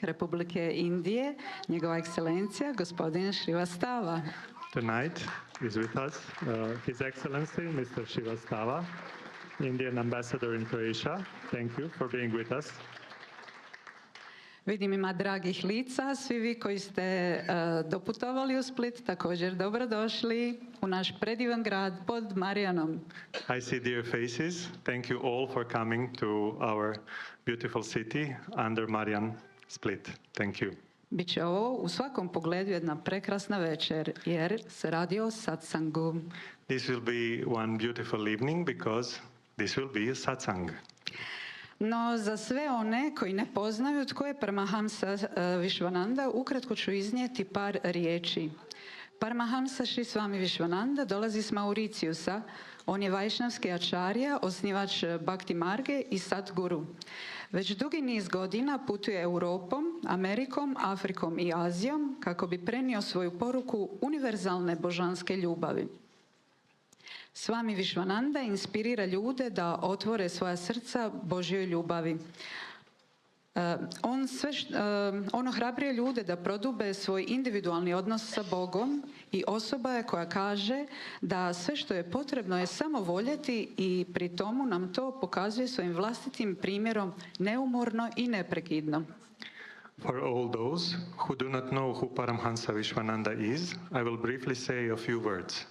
Republike Indije, njegova ekscelencija, gospodin Srivastava. Tonight is with us His Excellency, Mr. Srivastava, Indian Ambassador in Croatia. Thank you for being with us. Vidim ima dragih lica, svi vi koji ste doputovali u Split, također dobrodošli u naš predivan grad pod Marijanom. I see dear faces. Thank you all for coming to our beautiful city under Marijan, Split. Thank you. Biće ovo u svakom pogledu jedna prekrasna večer, jer se radi o satsangu. This will be one beautiful evening because this will be a satsang. No, za sve one koji ne poznaju tko je Paramahamsa Vishwananda, ukratko ću iznijeti par riječi. Paramahamsa Sri Swami Vishwananda dolazi s Mauriciusa. On je vajšnavski ačarija, osnivač Bhakti Marge i Satguru. Već dugi niz godina putuje Europom, Amerikom, Afrikom i Azijom kako bi prenio svoju poruku univerzalne božanske ljubavi. Swami Vishwananda inspirira ljude da otvore svoja srca Božjoj ljubavi. On ohrabruje ljude da prodube svoj individualni odnos sa Bogom i osoba je koja kaže da sve što je potrebno je samo voljeti i pri tomu nam to pokazuje svojim vlastitim primjerom neumorno i neprekidno. For all those who do not know who Paramahamsa Vishwananda is, I will briefly say a few words.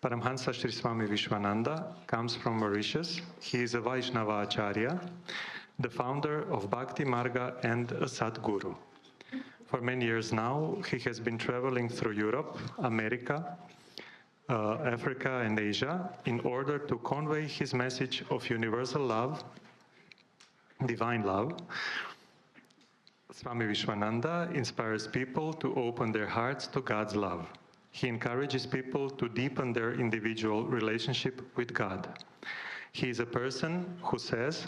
Paramahamsa Sri Swami Vishwananda comes from Mauritius. He is a Vaishnava Acharya, the founder of Bhakti Marga and a Sadguru. For many years now, he has been traveling through Europe, America, Africa and Asia in order to convey his message of universal love, divine love. Swami Vishwananda inspires people to open their hearts to God's love. He encourages people to deepen their individual relationship with God. He is a person who says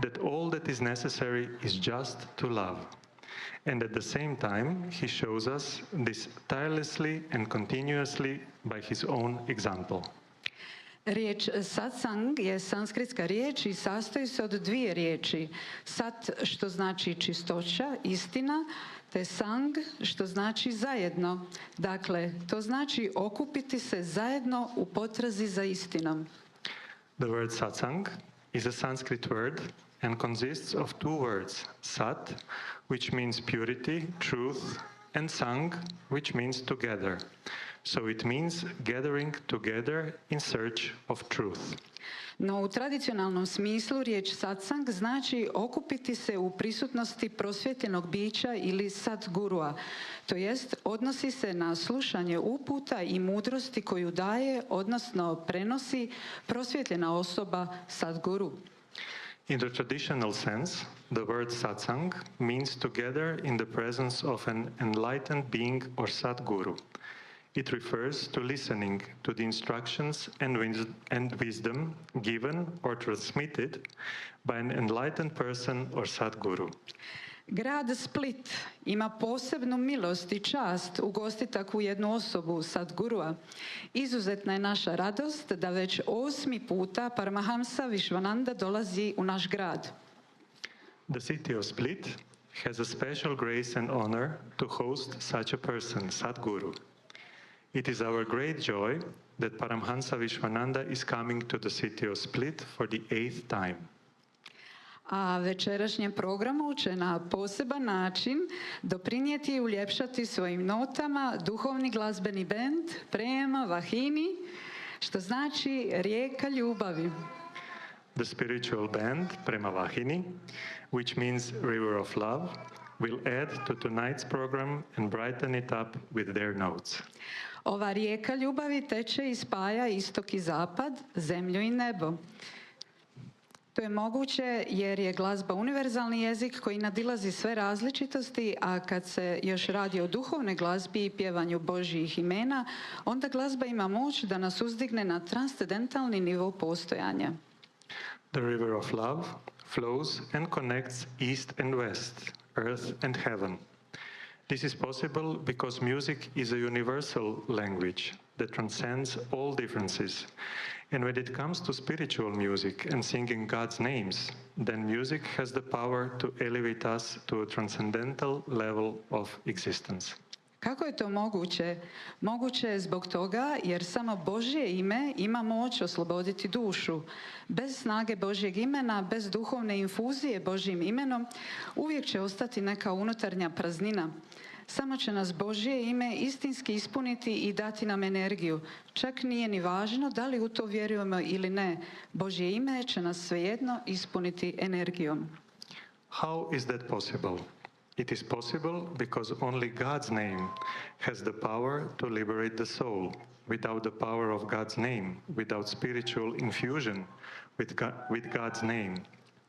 that all that is necessary is just to love. And at the same time, he shows us this tirelessly and continuously by his own example. Riječ satsang je sanskritska riječ i sastoji se od dvije riječi. Sat, što znači čistoća, istina, te sang, što znači zajedno. Dakle, to znači okupiti se zajedno u potrazi za istinom. The word satsang is a Sanskrit word and consists of two words, sat, which means purity, truth, and sang, which means together. So it means gathering together in search of truth. No u tradicionalnom smislu riječ satsang znači okupiti se u prisutnosti prosvjetljenog bića ili satgurua, to jest odnosi se na slušanje uputa i mudrosti koju daje, odnosno prenosi prosvjetljena osoba satguru. In the traditional sense, the word satsang means together in the presence of an enlightened being or satguru. It refers to listening to the instructions and wisdom given or transmitted by an enlightened person or Sadguru. Grad Split ima posebnu milost i čast ugostiti takvu jednu osobu, Sadgurua. Izuzetna je naša radost da već 8. puta Paramahamsa Vishwananda dolazi u naš grad. The city of Split has a special grace and honor to host such a person, Sadguru. It is our great joy that Paramahamsa Vishwananda is coming to the city of Split for the 8th time. A večerašnjem programu će na poseban način doprinijeti i uljepšati svojim notama duhovni glazbeni bend Paramahamsa, što znači rijeka ljubavi. The spiritual band Paramahamsa, which means river of love, will add to tonight's program and brighten it up with their notes. Ova rijeka ljubavi teče i spaja istok i zapad, zemlju i nebo. To je moguće jer je glazba univerzalni jezik koji nadilazi sve različitosti, a kad se još radi o duhovnoj glazbi i pjevanju Božjih imena, onda glazba ima moć da nas uzdigne na transcendentalni nivo postojanja. The river of love flows and connects east and west, earth and heaven. This is possible because music is a universal language that transcends all differences. And when it comes to spiritual music and singing God's names, then music has the power to elevate us to a transcendental level of existence. Kako je to moguće? Moguće je zbog toga jer samo Božje ime ima moć osloboditi dušu. Bez snage Božjeg imena, bez duhovne infuzije Božjim imenom, uvijek će ostati neka unutarnja praznina. Samo će nas Božje ime istinski ispuniti i dati nam energiju. Čak nije ni važno da li u to vjerujemo ili ne. Božje ime će nas svejedno ispuniti energijom. How is that possible? It is possible because only God's name has the power to liberate the soul. Without the power of God's name, without spiritual infusion with God's name,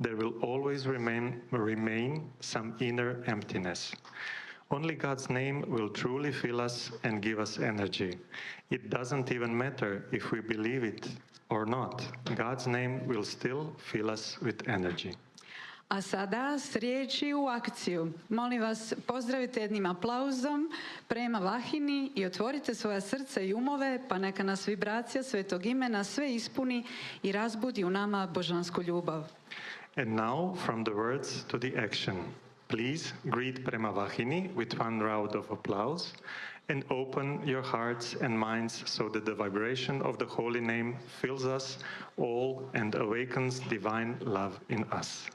there will always remain some inner emptiness. Only God's name will truly fill us and give us energy. It doesn't even matter if we believe it or not. God's name will still fill us with energy. A sada s riječi u akciju. Molim vas, pozdravite jednim aplauzom prema Vahini i otvorite svoja srca i umove, pa neka nas vibracija svetog imena sve ispuni i razbudi u nama božansku ljubav. And now, from the words to the action. Please greet Prema Vahini with one round of applause and open your hearts and minds so that the vibration of the holy name fills us all and awakens divine love in us.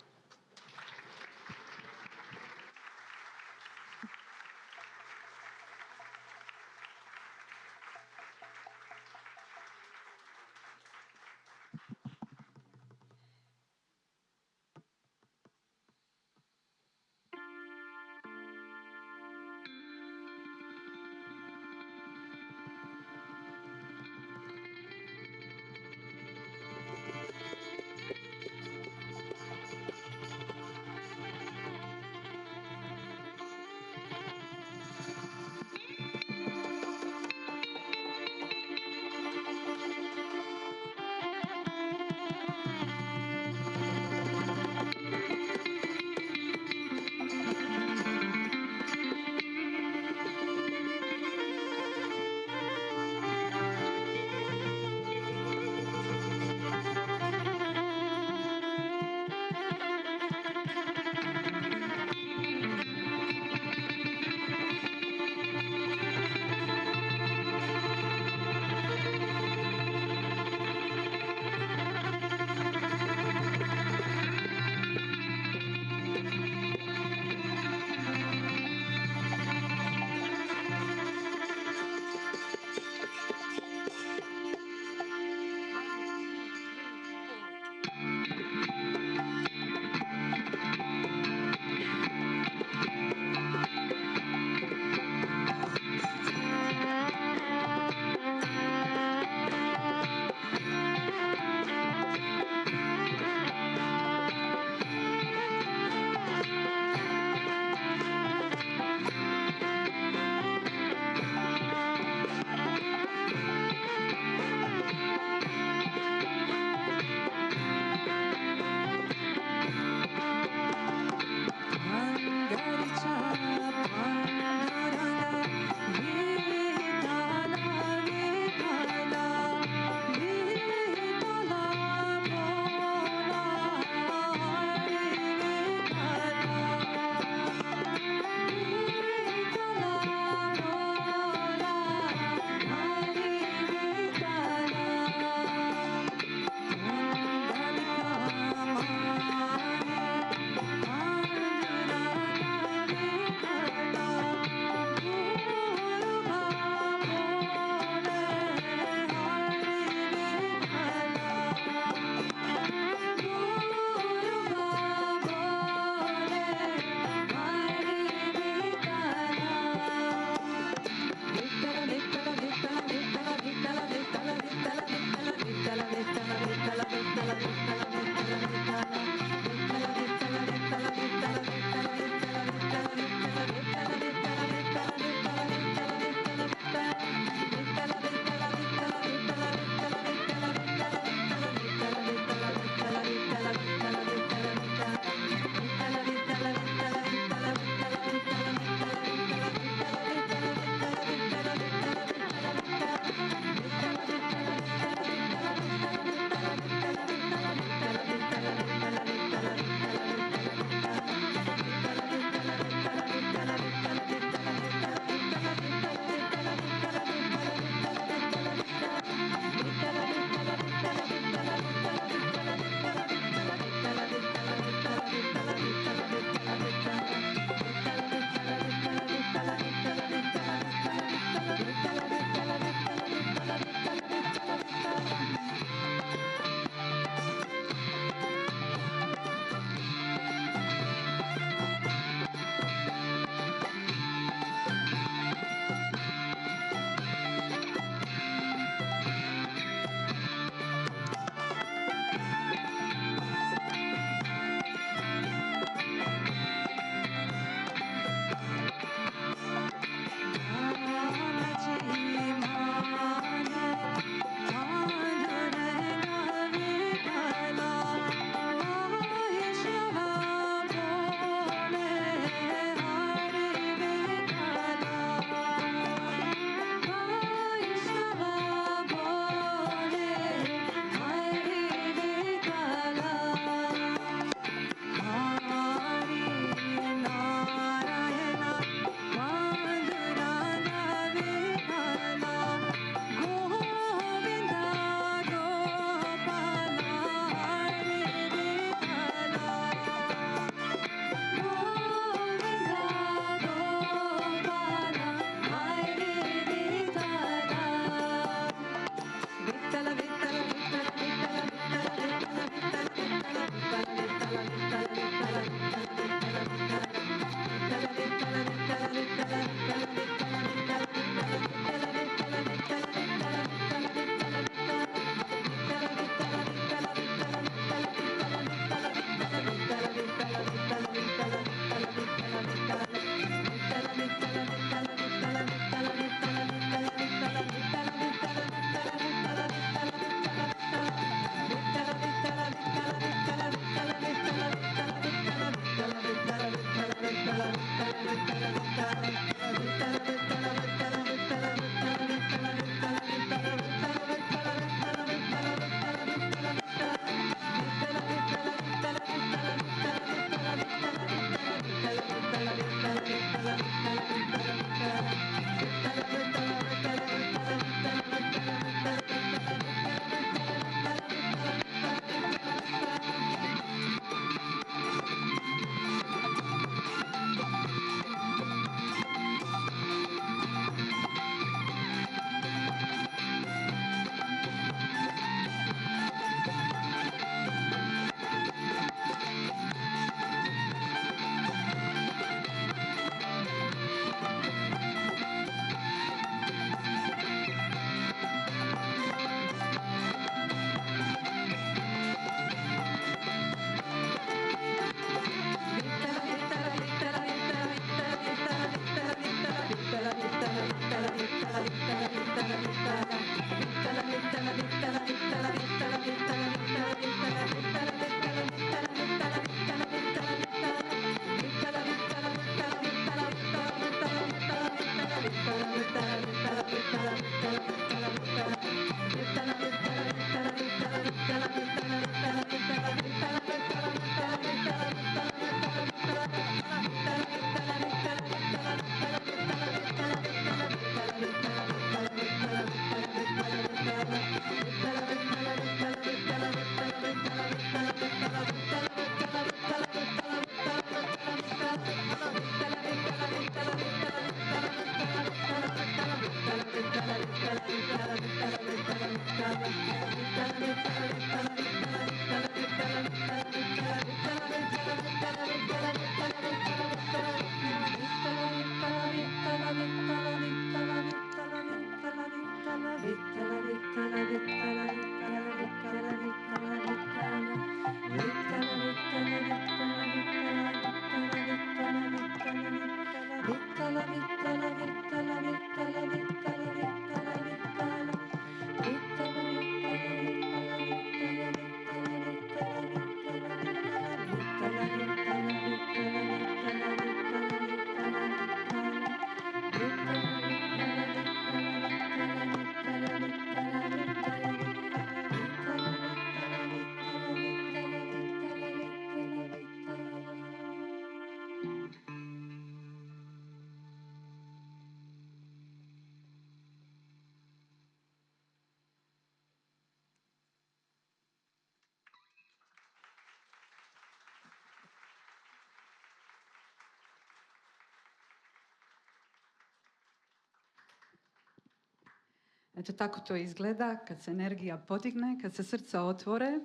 Eto tako to izgleda kad se energija podigne, kad se srca otvore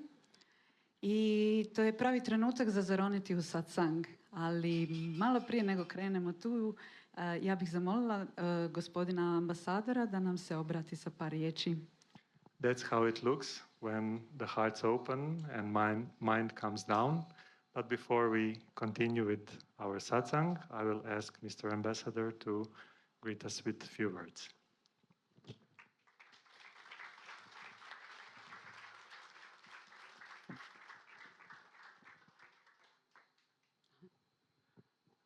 i to je pravi trenutak za zaroniti u satsang. Ali malo prije nego krenemo tu, ja bih zamolila gospodina ambasadora da nam se obrati sa par riječi. That's how it looks when the heart's open and mind comes down. But before we continue with our satsang, I will ask Mr. Ambassador to greet us with a few words.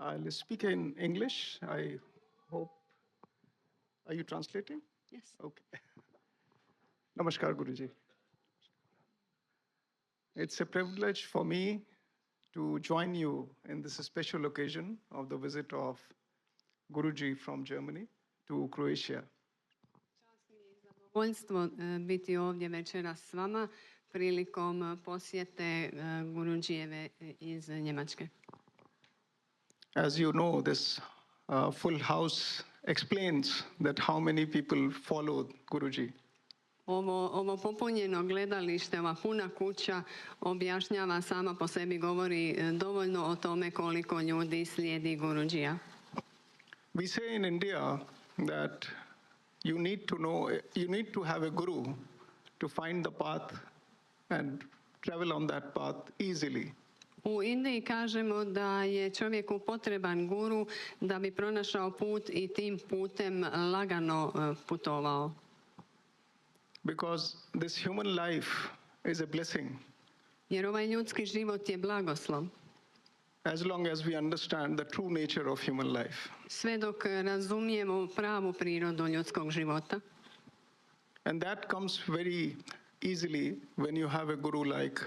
I'll speak in English. I hope. Are you translating? Yes. Okay. Namaskar, Guruji. It's a privilege for me to join you in this special occasion of the visit of Guruji from Germany to Croatia. Zadovoljstvo biti ovdje večeras s vama prilikom posjete Gurudžijeve iz Njemačke. As you know, this full house explains that how many people followed Guruji. Ovo popunjeno gledalište, ova puna kuća objašnjava, sama po sebi govori dovoljno o tome koliko ljudi slijedi Gurudžija. We say in India that you need to have a guru to find the path and travel on that path easily. U Indiji kažemo da je čovjeku potreban guru da bi pronašao put i tim putem lagano putovao. Because this human life is a blessing. Jer ovaj ljudski život je blagoslov. as long as we understand the true nature of human life. Sve dok razumijemo pravu prirodu ljudskog života. And that comes very easily when you have a guru like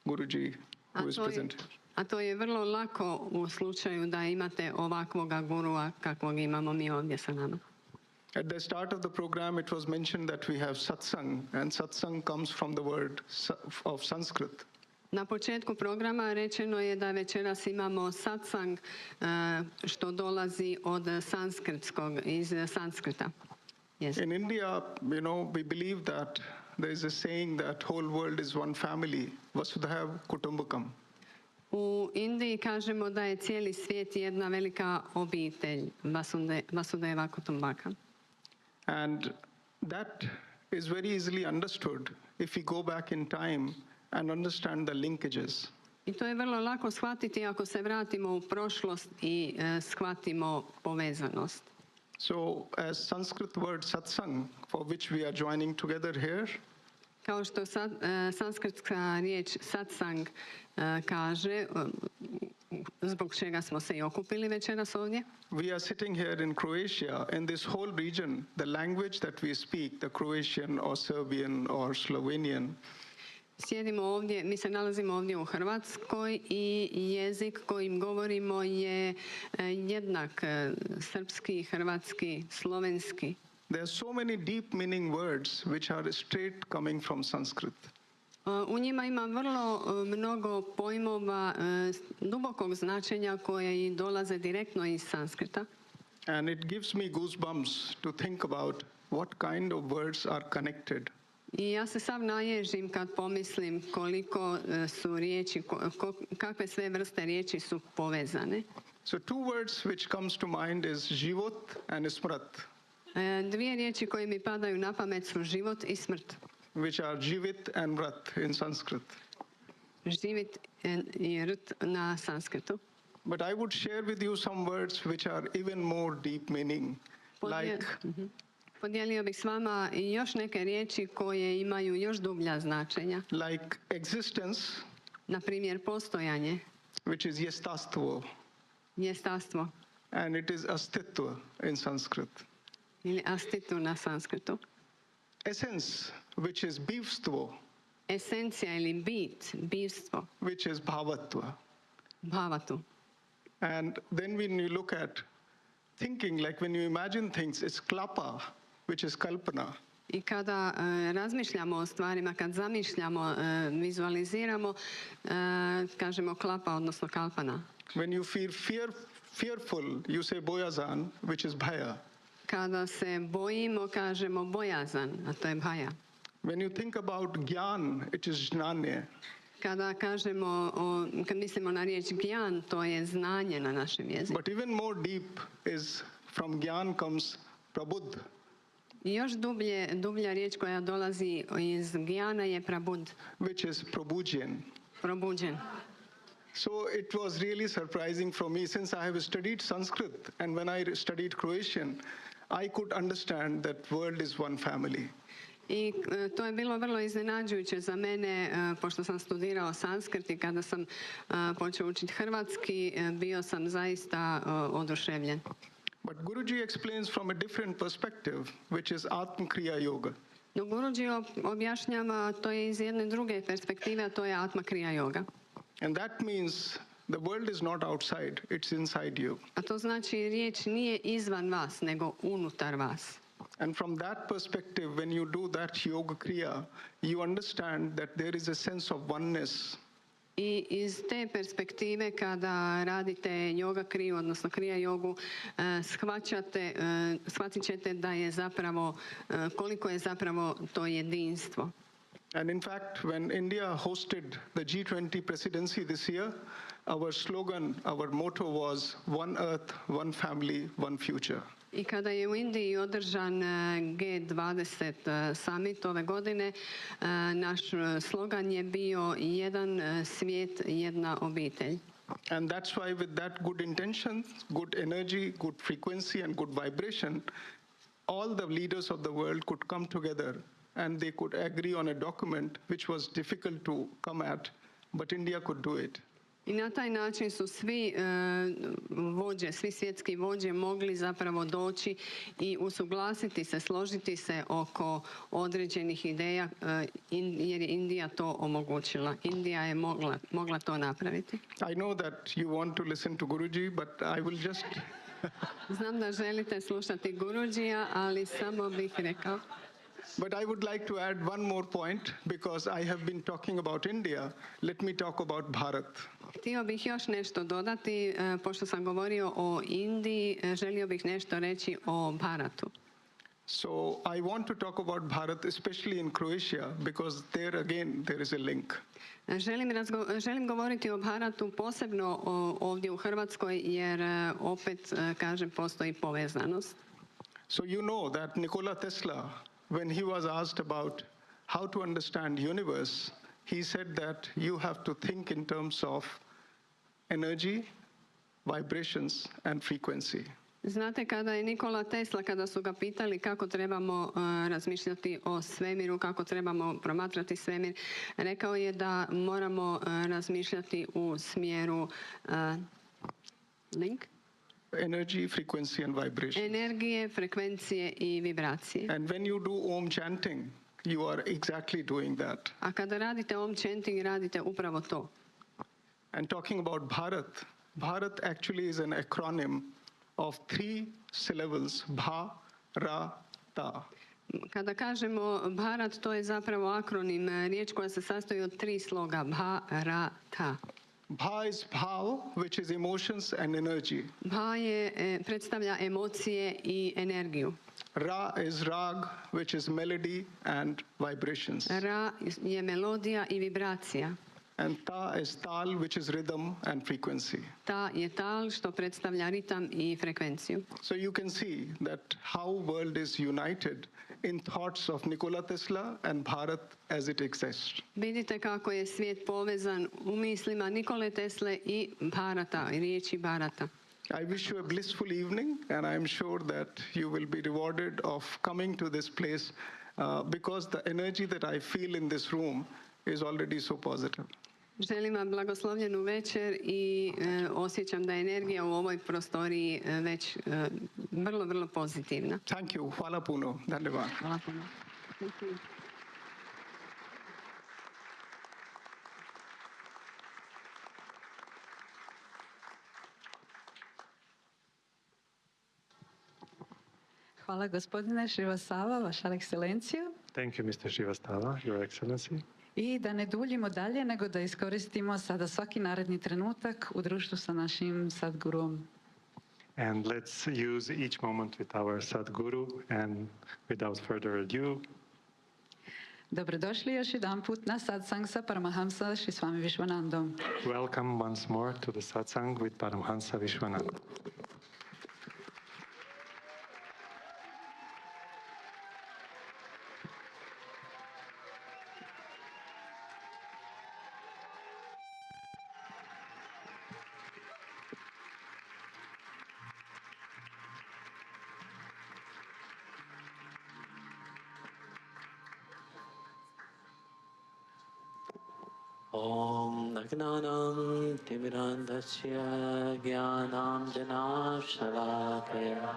Guruji, who is present here. A to je vrlo lako u slučaju da imate ovakvoga gurua kakvog imamo mi ovdje sa nama. At the start of the program, it was mentioned that we have Satsang, and Satsang comes from the word of Sanskrit. Na početku programa rečeno je da večeras imamo satsang, što dolazi od sanskritskog, iz Sanskrita. Yes. In India, we believe that there is a saying that whole world is one family, Vasudhaiv Kutumbakam. U Indiji kažemo da je cijeli svijet jedna velika obitelj, Vasudeva Kutumbaka. And that is very easily understood if we go back in time and understand the linkages. I to je vrlo lako shvatiti ako se vratimo u prošlost i shvatimo povezanost. So, as Sanskrit word satsang, for which we are joining together here, kao što sanskritska riječ satsang kaže, zbog čega smo se i okupili večeras ovdje. We are sitting here in Croatia, in this whole region, the language that we speak, the Croatian or Serbian or Slovenian, Sjedimo ovdje, mi se nalazimo ovdje u Hrvatskoj i jezik kojim govorimo je jednak srpski, hrvatski, slovenski. There are so many deep meaning words which are straight coming from Sanskrit. U njima ima vrlo mnogo pojmova dubokog značenja koje i dolaze direktno iz Sanskrita. And it gives me goosebumps to think about what kind of words are connected. I ja se sav naježim kad pomislim koliko su riječi, kakve sve vrste riječi su povezane. So two words which comes to mind is život and smrt. Dvije riječi koje mi padaju na pamet su život i smrt. Which are živit and mrat in Sanskrit. Živit i rt na sanskritu. But I would share with you some words which are even more deep meaning, like Podijelio bih s vama i još neke riječi koje imaju još dublja značenja. Like existence, na primjer postojanje, which is yestastvo, jestarstvo, and it is astitva in Sanskrit. Ili astitu na sanskritu. Essence, which is bivstvo, esencija ili bit, bivstvo, which is bhavatva. Bhavatu. And then when you look at thinking, like when you imagine things, it's klapa, which is kalpana. I kada razmišljamo o stvarima, kad zamišljamo, vizualiziramo, kažemo klapa, odnosno kalpana. When you feel fearful, you say bojazan, which is bhaya. Kada se bojimo, kažemo bojazan, a to je bhaya. When you think about gyan, it is jnane. Kada kad mislimo na riječ gyan, to je znanje na našem jeziku. But even more deep is from gyan comes prabudh. I još dublja riječ koja dolazi iz gyana je prabudh. Which is probuđen. Probuđen. So it was really surprising for me, since I have studied Sanskrit, and when I studied Croatian, I could understand that world is one family. I to je bilo vrlo iznenađujuće za mene, pošto sam studirao sanskrit i kada sam počeo učiti hrvatski, bio sam zaista oduševljen. But Guruji explains from a different perspective, which is Atma Kriya Yoga. No Guruji objašnjava to je iz jedne druge perspektive, a to je Atma Kriya Yoga. And that means the world is not outside, it's inside you. A to znači riječ nije izvan vas, nego unutar vas. And from that perspective, when you do that yoga kriya, you understand that there is a sense of oneness. I iz te perspektive kada radite yoga kriju, odnosno kriya jogu, shvatit ćete da je zapravo, koliko je zapravo to jedinstvo. And in fact, when India hosted the G20 presidency this year, our slogan, our motto was One Earth, One Family, One Future. I kada je u Indiji održan G20 summit ove godine, naš slogan je bio jedan svijet, jedna obitelj. And that's why with that good intention, good energy, good frequency and good vibration, all the leaders of the world could come together and they could agree on a document which was difficult to come at, but India could do it. I na taj način su svi vođe, svi svjetski vođe mogli zapravo doći i usuglasiti se, složiti se oko određenih ideja jer je Indija to omogućila. Indija je mogla to napraviti. I know that you want to listen to Guruji, but I will just... Znam da želite slušati Gurudžija, ali samo bih rekao. But I would like to add one more point, because I have been talking about India. Let me talk about Bharat. Htio bih još nešto dodati, pošto sam govorio o Indiji, želio bih nešto reći o Bharatu. So I want to talk about Bharat, especially in Croatia, because there again there is a link. Želim govoriti o Bharatu posebno ovdje u Hrvatskoj, jer opet, kažem, postoji povezanost. So you know that Nikola Tesla, when he was asked about how to understand universe, he said that you have to think in terms of energy, vibrations and frequency. Znate, kada je Nikola Tesla, kada su ga pitali kako trebamo razmišljati o svemiru, kako trebamo promatrati svemir, rekao je da moramo razmišljati u smjeru Energy, frequency and vibration. Energije, frekvencije i vibracije. And when you do Om chanting, you are exactly doing that. A kada radite Om chanting, radite upravo to. And talking about Bharat, Bharat actually is an acronym of 3 syllables, Bha, Ra, Ta. Kada kažemo Bharat, to je zapravo akronim, riječ koja se sastoji od 3 sloga, Bha, Ra, Ta. Bha is bhav, which is emotions and energy. Bha predstavlja emocije i energiju. Ra is rag, which is melody and vibrations. Ra je melodija i vibracija. And ta is tal, which is rhythm and frequency. Ta je tal, što predstavlja ritam i frekvenciju. So you can see that how world is united in thoughts of Nikola Tesla and Bharat as it exists. Vidite kako je svijet povezan u mislima Nikole Tesle i Bharata, i riječi Bharata. I wish you a blissful evening, and I am sure that you will be rewarded of coming to this place because the energy that I feel in this room is already so positive. Želim vam blagoslovljenu večer i osjećam da je energija u ovoj prostoriji već vrlo, vrlo pozitivna. Thank you. Hvala puno. Dhanyavad. Hvala puno. Thank you. Hvala gospodine Šivasava, vaša ekscelencijo. Thank you, Mr. Shivastava, Your Excellency. I da ne duljimo dalje, nego da iskoristimo sada svaki naredni trenutak u društvu sa našim Sadguruom. And let's use each moment with our Sadguru, and without further ado, Dobrodošli još jedan put na Satsang sa Paramahamsa Shri Swami Vishwanandom. welcome once more to the Satsang with Paramahamsa Vishwananda. Om Nagnanam Timirandasya Gyanam Janashalakaya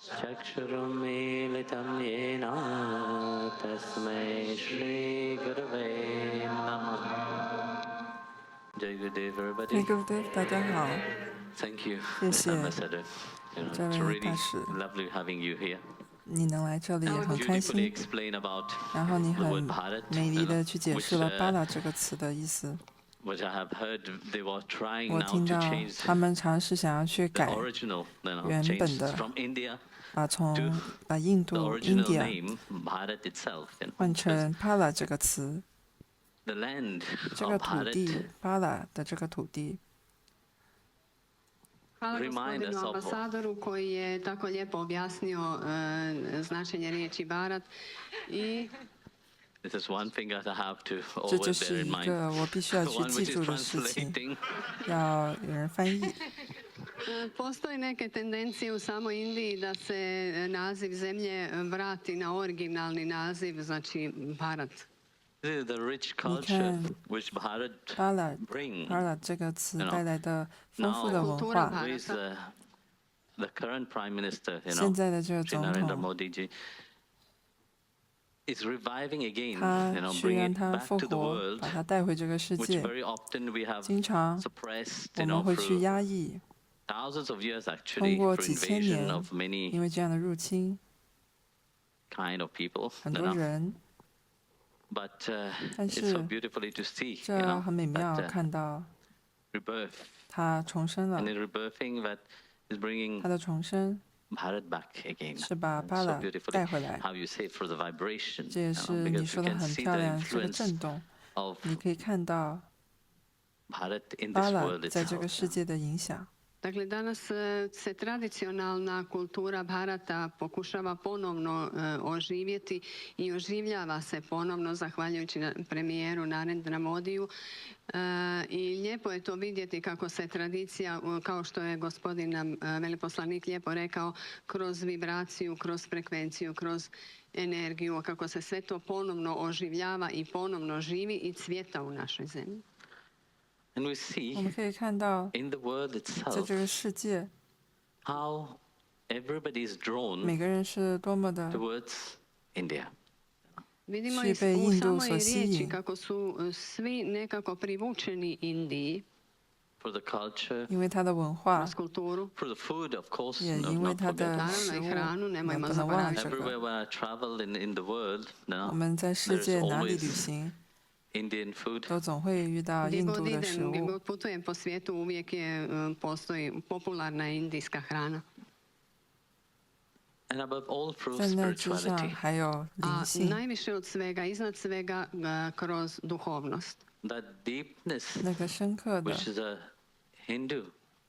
Chakshurum Militam Yena Tasmai Shri Gurave Namah. Jai Gurudev, everybody. Gurudev, 大家好。 Thank you, 谢谢 Ambassador. It's 这位 really 大使， lovely having you here. 你能来这里也很开 Beautifully 心。 explain about 然后你 the 很 word Bharat, 美丽的去解 which, 释了“巴拉”这个词的意思。 which I have heard they were trying 我 now 听 to 到 change 他们尝试想要去 the 改， original,原本 change 的 from India 把印 the 度 original India name Bharat itself. 换成“巴拉”这个词， The land 这 of 个土地 Bharat 巴拉的这个土地， Hvala Remind us gospodinu of- ambasadoru koji je tako lijepo objasnio značenje riječi Bharat. I This is one thing that I have to 这就 always 是 bear in 一 mind. 个我必须要 The 去 one 记 which is 住的事情， translating 要有人翻译。 postoje neke tendencije u samoj Indiji da se naziv zemlje vrati na originalni naziv, znači Bharat. The rich 你 culture 看 which Bharat 巴拉 bring 巴拉这个词 you know, 带来的丰富的 now 文化， with the current Prime Minister, 现在的这个 Sri 总 Narendra 统， Modi ji, is reviving again, 他去 bring 让 it 他 back 复 to the 活， world, 把它带回这个世 which 界。 very often we have 经常 suppressed, 我们会去 through 压抑， thousands of years 通 actually, 过 through 几千 invasion 年， of many 因为这样的入侵， kind of people, 很多人， but 但 it's so 是 beautifully to see, 这很美妙， that 看到 rebirth, 他重生了 and，the rebirthing that is bringing 他的重生 Bharat back again. 是把 And 巴 so 拉 beautifully 带回来。 how you say for the vibration, 这也是你 because 说 you 的 can 很 see 漂 the 亮，这个 influence 震动， of 你可以看到 Bharat in 巴 this 拉 world 在这个 itself. 世界的影响。 Dakle, danas se tradicionalna kultura Bharata pokušava ponovno oživjeti i oživljava se ponovno zahvaljujući premijeru Narendra Modiju. I lijepo je to vidjeti kako se tradicija, kao što je gospodin veleposlanik lijepo rekao, kroz vibraciju, kroz frekvenciju, kroz energiju, kako se sve to ponovno oživljava i ponovno živi i cvjeta u našoj zemlji. And we 我 see 们可以看到， in the world 在 itself 这个世界， how everybody is drawn 每个人是多么的 towards India. Vidimo Svi i pe u Indu samoj so riječi siji. kako su svi nekako privučeni Indiji For the culture, 因为它的文化， kroz kulturu. for the food, of course, 也 not 因为 not 它 forget. 的 Naravno 食 i 物， hranu, 我们 nemojmo 不能忘了 zaboraviti. 这 Everywhere 个。 when I travel in the world, 我们在世界 there's 哪里旅 always 行， Indian food. 都总会遇到 Gdje 印 god 度的 idem, 食 gdje 物。 god putujem po svijetu, uvijek postoji popularna indijska hrana. And above all, through 在那之上 spirituality. 还有 A 灵性， najviše od svega, iznad svega, kroz duhovnost. That deepness 那个深刻的 which the Hindu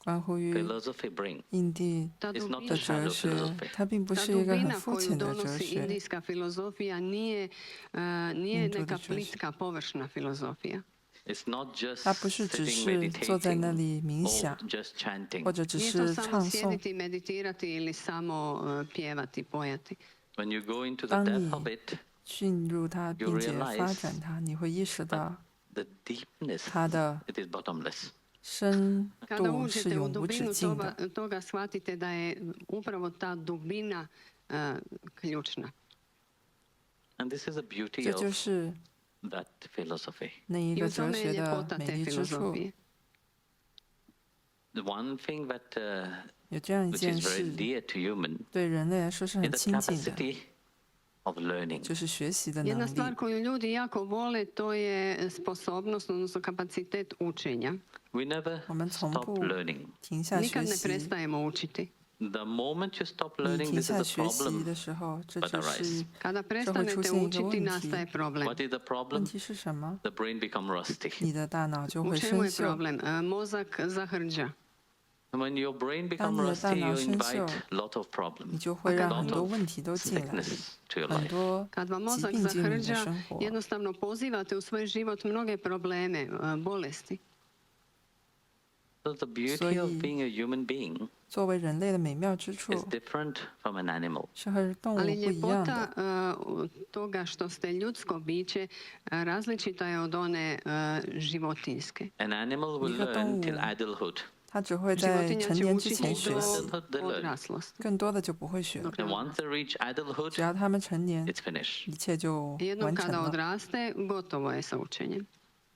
关乎于 philosophy bring 印地 Ta is not 的 the dubina, 哲 shallow 学， philosophy. 它并不 ta 是一个很 dubina 肤 koju 浅的哲 donosi 学。 indijska filozofija nije Indu neka 的哲学。 plitka površna filozofija. It's not just 它不是只 sitting 是坐在那 meditating 里冥 or 想， just chanting. 或者只 Nije to 是 samo 唱诵。 sjediti, meditirati ili samo pjevati, pojati. When you go into the 当 depth 你 of it, 进入它， you 并且 realize 发展它，你会意识到 the deepness, 它的 it is bottomless. 深 Kada 度是 uđete u 永无止 dubinu 境的。 toga shvatite da je upravo ta dubina ključna. And this is the beauty 这就 of 是 that philosophy. 那一 I 个 u 哲 tome 学 je 的 ljepota 美 te 丽之处。 filozofije. The one thing that 有这样一 which 件 is very 事， dear to human 对人类来说是 is 很 the 亲近的， capacity of learning. 就是学习的 Jedna 能 stvar 力。 koju ljudi jako vole to je sposobnost, odnosno kapacitet učenja. We never 我们从 stop 不 learning. 停下学 Nikad ne 习。 prestajemo učiti. The moment you stop 你 learning, 停 this is 下 the 学习 problem. 的时候，这 that 就是 arise. Kada 这会出 prestanete 现一个 učiti, 问题。 nastaje problem. What is the 问 problem? 题是什么？ The brain become rusty. 你的大脑就 U 会 čemu 生 je 锈。 problem? Mozak zahrđa. And when your brain 当 become 你的大 rusty, 脑 you 生 invite 锈， lot of 你 problems, 就会 A 让 kad 很多问题都进来， sickness to your 很 life. 多 Kad vam 疾 mozak 病进入你的 zahrđa, 生活。 jednostavno pozivate u svoj život mnoge probleme, bolesti. So the beauty 所以 of being a human being 作为人类的美妙之 is 处， different from an animal. 是和动物不 Ali 一样 ljepota 的。 toga što ste ljudsko biće različita je od one životinske. An animal will 一个动 learn till 物 adulthood. 它只会在 Životinja 成 će 年之 učiti 前学 do 习， They learn. odraslosti. 更多的就不会学了。 And once they reach 只 adulthood, 要他们成年， it's finished. 一切就 Jednom 完成 kada 了。 odraste, gotovo je sa učenjem.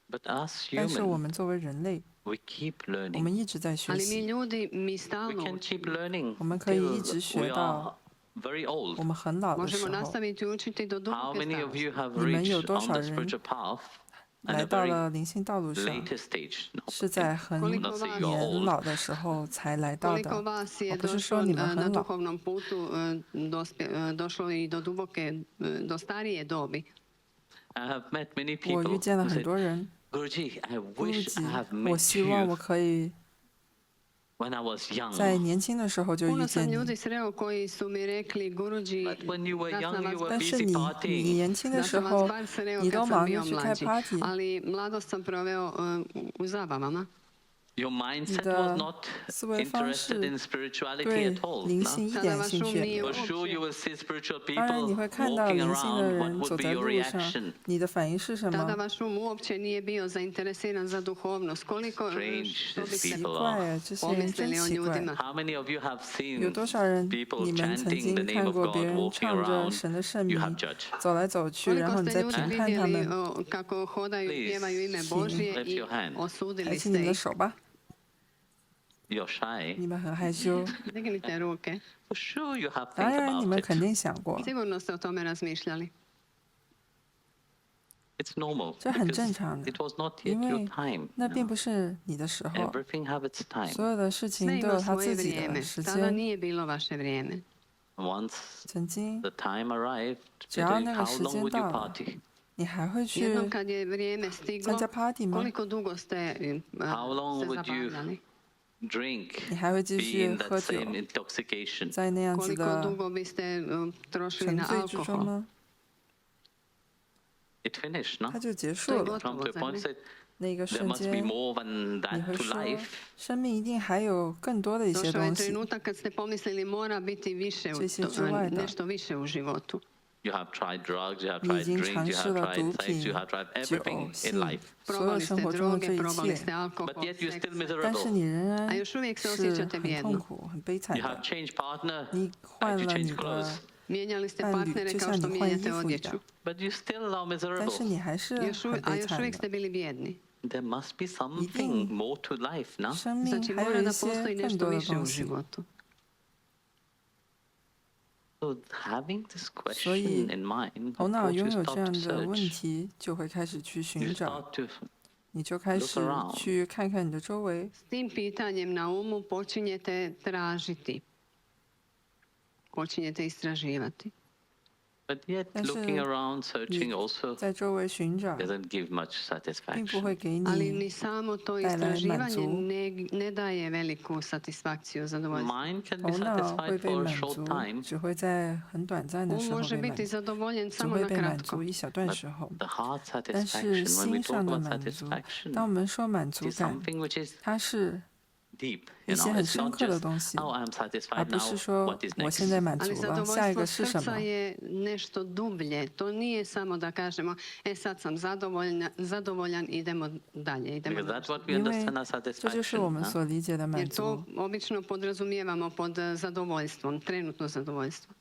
But us 但是我 humans, 们作为人类， we keep 我 learning. 们一直在学 Ali mi 习， ljudi, mi We stalno can keep učimo. learning 我们可以一 till 直 we 学 are 到 very old. 我们很老的时 Možemo 候。 nastaviti učiti do How duboke many of you starosti. have 你们有 reached 多 on 少 the 人 spiritual path at 来 a 到 very 了灵性道路上， later stage? No, 是在很 Koliko not say vas- you are 年 old. 老的时候才来到 Koliko 的。 vas je 我不是说 došlo 你们 na 很老， duhovnom putu, došlo i do duboke, do starije dobi. I have met many 我 people 遇见了 who 很 said, 多人， Guruji, I 估 wish 计 I have 我 met 希望我 you 可以 when I was young. 在年轻的时候就遇 Puno 见 sam 你。 ljudi sreo koji su mi rekli, Guruji, But when you were da sam young, you vas were 但是 busy 你 partying. 年轻的 da 时 sam vas 候， bar sreo 你 kad 都 sam 忙 bio 着去开 mlađi, party， ali mladost sam proveo u zabavama. Your mindset 你的 was not 思维方 interested 式 in spirituality 对 at all. 灵 No? 性一点兴趣也没有 For。sure, you will see spiritual 当然，你 people 会看到 walking 灵性的 around. What 人 would 走 be 在 your 路上 reaction?，你的反应是什 Tada 么？ vaš um uopće nije bio zainteresiran za duhovnost. Koliko Strange što these biste 奇 people 怪 are. 啊，这些人真 pomislili o 奇怪。 ljudima? How many of you have 有 seen 多少人 people 你们曾 chanting the 经 name 看 of 过 God 别人 walking 唱着 around? 神的圣 You 名 have judged. 走来走去，然 Koliko 后你 ste 在 ljudi 评判他 vidjeli 们？ kako hodaju i Please, pjevaju ime Sing. Božje Lift i your hand. 抬 osudili 起你 ste 们的 ih? 手吧， You're shy. 你们很害羞。 Dignite ruke. For sure, you have 当 think 然，你 about 们肯 it. 定想过， Sigurno ste o tome razmišljali. It's normal 这很 because 正常的， it was not 因 yet your 为 time. 那 no? 并不是你的时候。 Everything have its 所 time. 有的事 Sve 情都 ima 有它 svoje 自己 vrijeme. 的时 Tada 间。 nije bilo vaše vrijeme. Once 曾经 the time arrived, 只要 how 那个时 long 间 would you 到了， party? 你还会去 Jednom kad je vrijeme 参 stiglo, 加 party 吗？ koliko dugo ste How long se would you zabavljali? drink? 你还会继 Be 续 in 喝 that 酒， same intoxication. 在那样子 Koliko 的 dugo biste trošili 沉 na 醉之中 alkohol? 呢？ It finished, no? 它就结 To 束 je 了。 From gotovo, the zar point ne? that 那个 there 瞬 must be 间， more than 你 that 会 to 说， life. 生命一定还有更多的一些 Došao je 东西。 trenutak kad ste pomislili mora biti više, 这些之外的。 nešto više u životu. You have tried drugs, you have 你已 tried 经 drinks, 尝 you 试 have 了 tried 毒 sex, 品、 you have tried 酒、 everything in 性 life.，所有 Probali 生 ste 活中的 droge, 这一 probali 切， ste alkohol, But yet you're still seks. 但是 miserable. 你仍 A 然 još uvijek se 是 osjećate 很 bijedno. 痛苦、很悲惨 You have 的。 changed partner, 你 like 换 you 了 change 你 clothes. 的 Mijenjali ste 伴侣， partnere 就 kao 像 što 你换衣 mijenjate 服一 odjeću. 样， But you still are 但是 miserable. 你还是 A 很悲 još 惨 uvijek 的。 ste bili bijedni. There must be something 定 more to life, no? 生命 Znači 还有 mora 一 da 些 postoji 更 nešto 多的 više 东 u 西。 životu. So having this 所以 question in mind, 头 of 脑 course, you 拥有 start 这 to 样的问 search. 题，就会开始去 You 寻找， start to 你就开 look 始 around. 去看看你的周围。 S tim pitanjem na umu počinjete tražiti. Počinjete istraživati. But yet 但是 looking around, searching 你 also 在周围寻找， doesn't give much 并不会 satisfaction. 给 Ali 你 ni samo to 带来满 istraživanje 足。 ne daje veliku satisfakciju, zadovoljstvo. Mind can 头 be 脑 satisfied 会被 for a 满 short 足， time, 只会在很短暂的 Um 时候 može 被满 biti 足， zadovoljen 只 samo 会 na 被满 kratko. 足一小段 but 时候。 the heart 但是 satisfaction, when we 心 talk 上的 about 满足， satisfaction, 当我们说满 it 足 is 感， something which is 它是 deep. 一 You 些 know, 很 it's 深 not 刻的 just, 东西， oh, I'm 而 satisfied 不 now, 是说 what is 我 next? 现在满 Ali 足了，下一 zadovoljstvo 个是什 srca 么？ je nešto dublje. To nije samo da kažemo, sad sam zadovoljan, idemo dalje. Idemo Because that's dalje. what we 因为 understand as 这就是我 satisfaction. 们 huh? 所理解的满 Jer to 足。 obično podrazumijevamo pod zadovoljstvom, trenutno zadovoljstvo.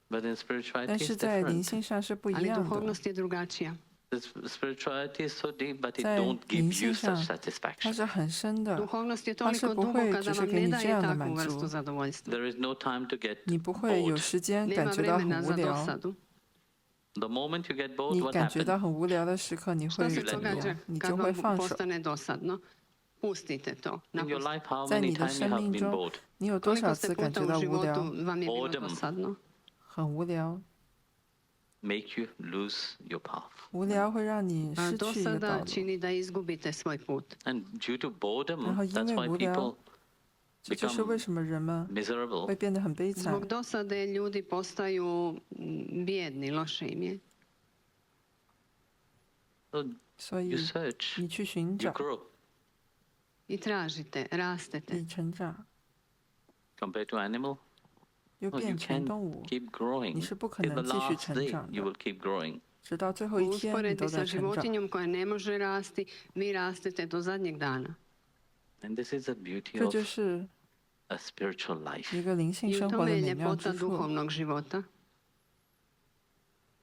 But in 但 spirituality 是 it's 在灵 different. 性上是不一 Ali 样的， duhovnost je drugačija. This spirituality is so deep, but it 在 don't 灵 give 性 you 上 such 它 satisfaction. 是很深的， Duhovnost je 它是 toliko 不 duboka 会 da 只是 vam 给 ne 你这 daje 样的 takvu 满 vrstu 足， zadovoljstva. There is no time to get 你不会有 bored. 时间 Nema 感觉到 vremena 很无 za 聊。 dosadu. The moment you get bored, 你 what 感觉到 happens? 很无聊的时刻，你会 Što se 怎么 događa 样？你 kad 就会 vam 放手。 postane dosadno? Pustite to. In your Napustite. life, how 在 many 你的 times you 生 have 命 been 中， bored? 你有多少 Koliko ste 次感 puta 觉 u 到无聊？ životu vam je bilo Boredom. dosadno? 很无聊， Make you lose your path. 无聊会让你失去一个道 Dosada 路。 čini da izgubite svoj put. And due to boredom, 然后因 that's 为 why 无聊， people 这就是为 become 什么人们 miserable. 会变得很悲惨 Zbog。dosade ljudi postaju bijedni, loše im je. So 所以 you search, 你去寻 you 找， grow. I tražite, rastete. 你成长， Compared to animal, 又 no, you 变成 can 动物， keep growing. 你是不可 Till the 能继续 last 成 day, 长 you 的， will keep growing. 直到最后 U 一天你都 usporedbi 在 sa 成长。 životinjom koja ne može rasti, vi rastete do zadnjeg dana. And this is the beauty 这 of 就是 a spiritual life, 一个灵性 I u 生活 tome 的 je 美妙 ljepota 之处， duhovnog života.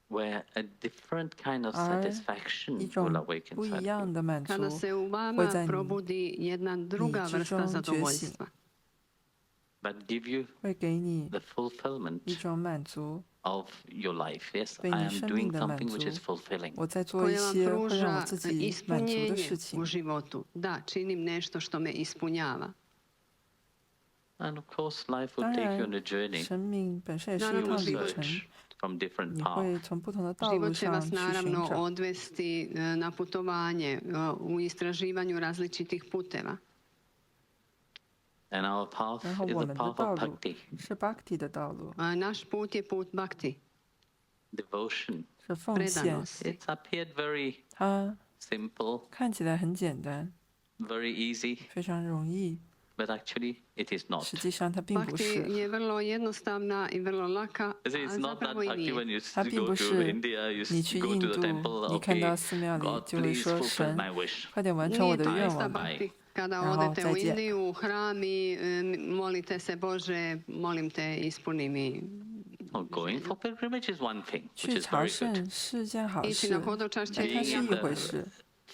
where a different kind of 而 satisfaction 一 will 种 awaken 不 inside 一 you. 样的满足 Kada se u 会 vama 在你 probudi jedna druga 之 vrsta 中觉醒。 zadovoljstva. But give you 会给你 the fulfillment 一种满足。 of your life. Yes, 被 I 你 am 生 doing 命的满 something which 足 is fulfilling. 我在做一 Koja vam 些会让我 pruža 自己满足的 ispunjenje 事情 u。životu. Da, činim nešto što me ispunjava. And of course, life will 当 take you on 然 a，journey. 生命本身也是一 Naravno, You 趟 will 旅 život 程， search from different 你 paths. 会从不同的道路 Život će 上 vas 去寻 naravno 找。 odvesti na putovanje, u istraživanju različitih puteva. And our path 然后 is 我 the 们的 path 道 of 路 bhakti, 是 Bhakti 的道路， Naš put je put bhakti, devotion. 是奉献。 predanosti. It's appeared very 它 simple, 看起来很简单， very easy, 非常容易， but actually it is not. 实际上它并不 Bhakti 是。 je vrlo jednostavna i vrlo laka, You see, a it's not that zapravo i bhakti when nije. you 它并 go 不 to 是 India, you 你去 go 印 to the 度， temple, 你看到 okay, 寺庙里 God, 就会 please 说 fulfill 神 my wish. 快点完成我的 Nije 愿 to 望 ista 吧。 bhakti. Kada 然后 odete 再 u 见。 Indiju, u hram i molite se Bože, molim te, ispuni mi. Oh, going for pilgrimage is one thing, which 去 is 朝 very good. 圣是件好 Ići 事 na，hodočašće但它 Being 是 in 一 the 回事。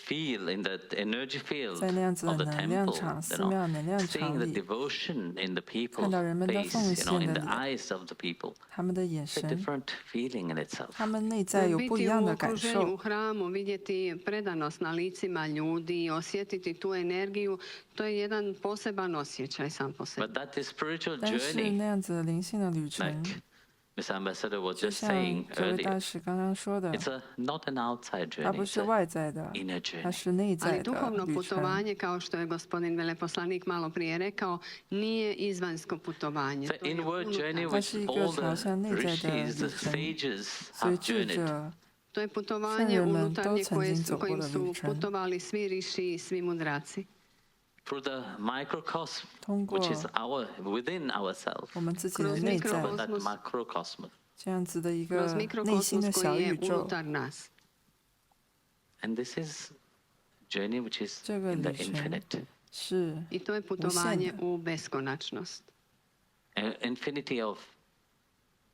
feel, in that energy field 在那样子的 of the 能量 temple, 场、 you 寺 know, 庙能量 seeing 场 the 里， devotion in the 看 people's 到人们的奉 face, you know, 献 in 的 the 脸， eyes of the people, 他们的眼 it's a 神， different feeling in itself. 他们内在有不一 Biti 样 u 的感 okruženju, 受 u。hramu, vidjeti predanost na licima ljudi, osjetiti tu energiju, to je jedan poseban osjećaj sam po sebi. But that is spiritual 但是 journey, 那样子的灵性的旅程， like Miss Ambassador was 就 just 像 saying 这位 earlier, 大使刚刚说的， it's not an outside 它 journey, 不 it's 是 a 外在的， inner 它 journey. 是内在 Ali 的 duhovno 旅程。 putovanje, kao što je gospodin veleposlanik malo prije rekao, nije izvanjsko putovanje. The To je inward journey unutarnje. 它 which 是一个 all 朝向 the 内在的 rishis, the 旅程， sages 所以 have 智 journeyed. 者 To je 圣 putovanje 人们都 unutarnje 曾经走过 kojim 的 su 旅程， putovali svi riši i svi mudraci. Through the microcosm, 通过 which is within ourselves, 我们自己的 Kroz 内在 mikrokosmos that macrocosm. 这样子的一 Kroz 个内心 mikrokosmos 的小 koji 宇 je 宙， unutar nas. And this is journey which is 这个 in the 旅程 infinite. 是 I to je putovanje u beskonačnost. An infinity of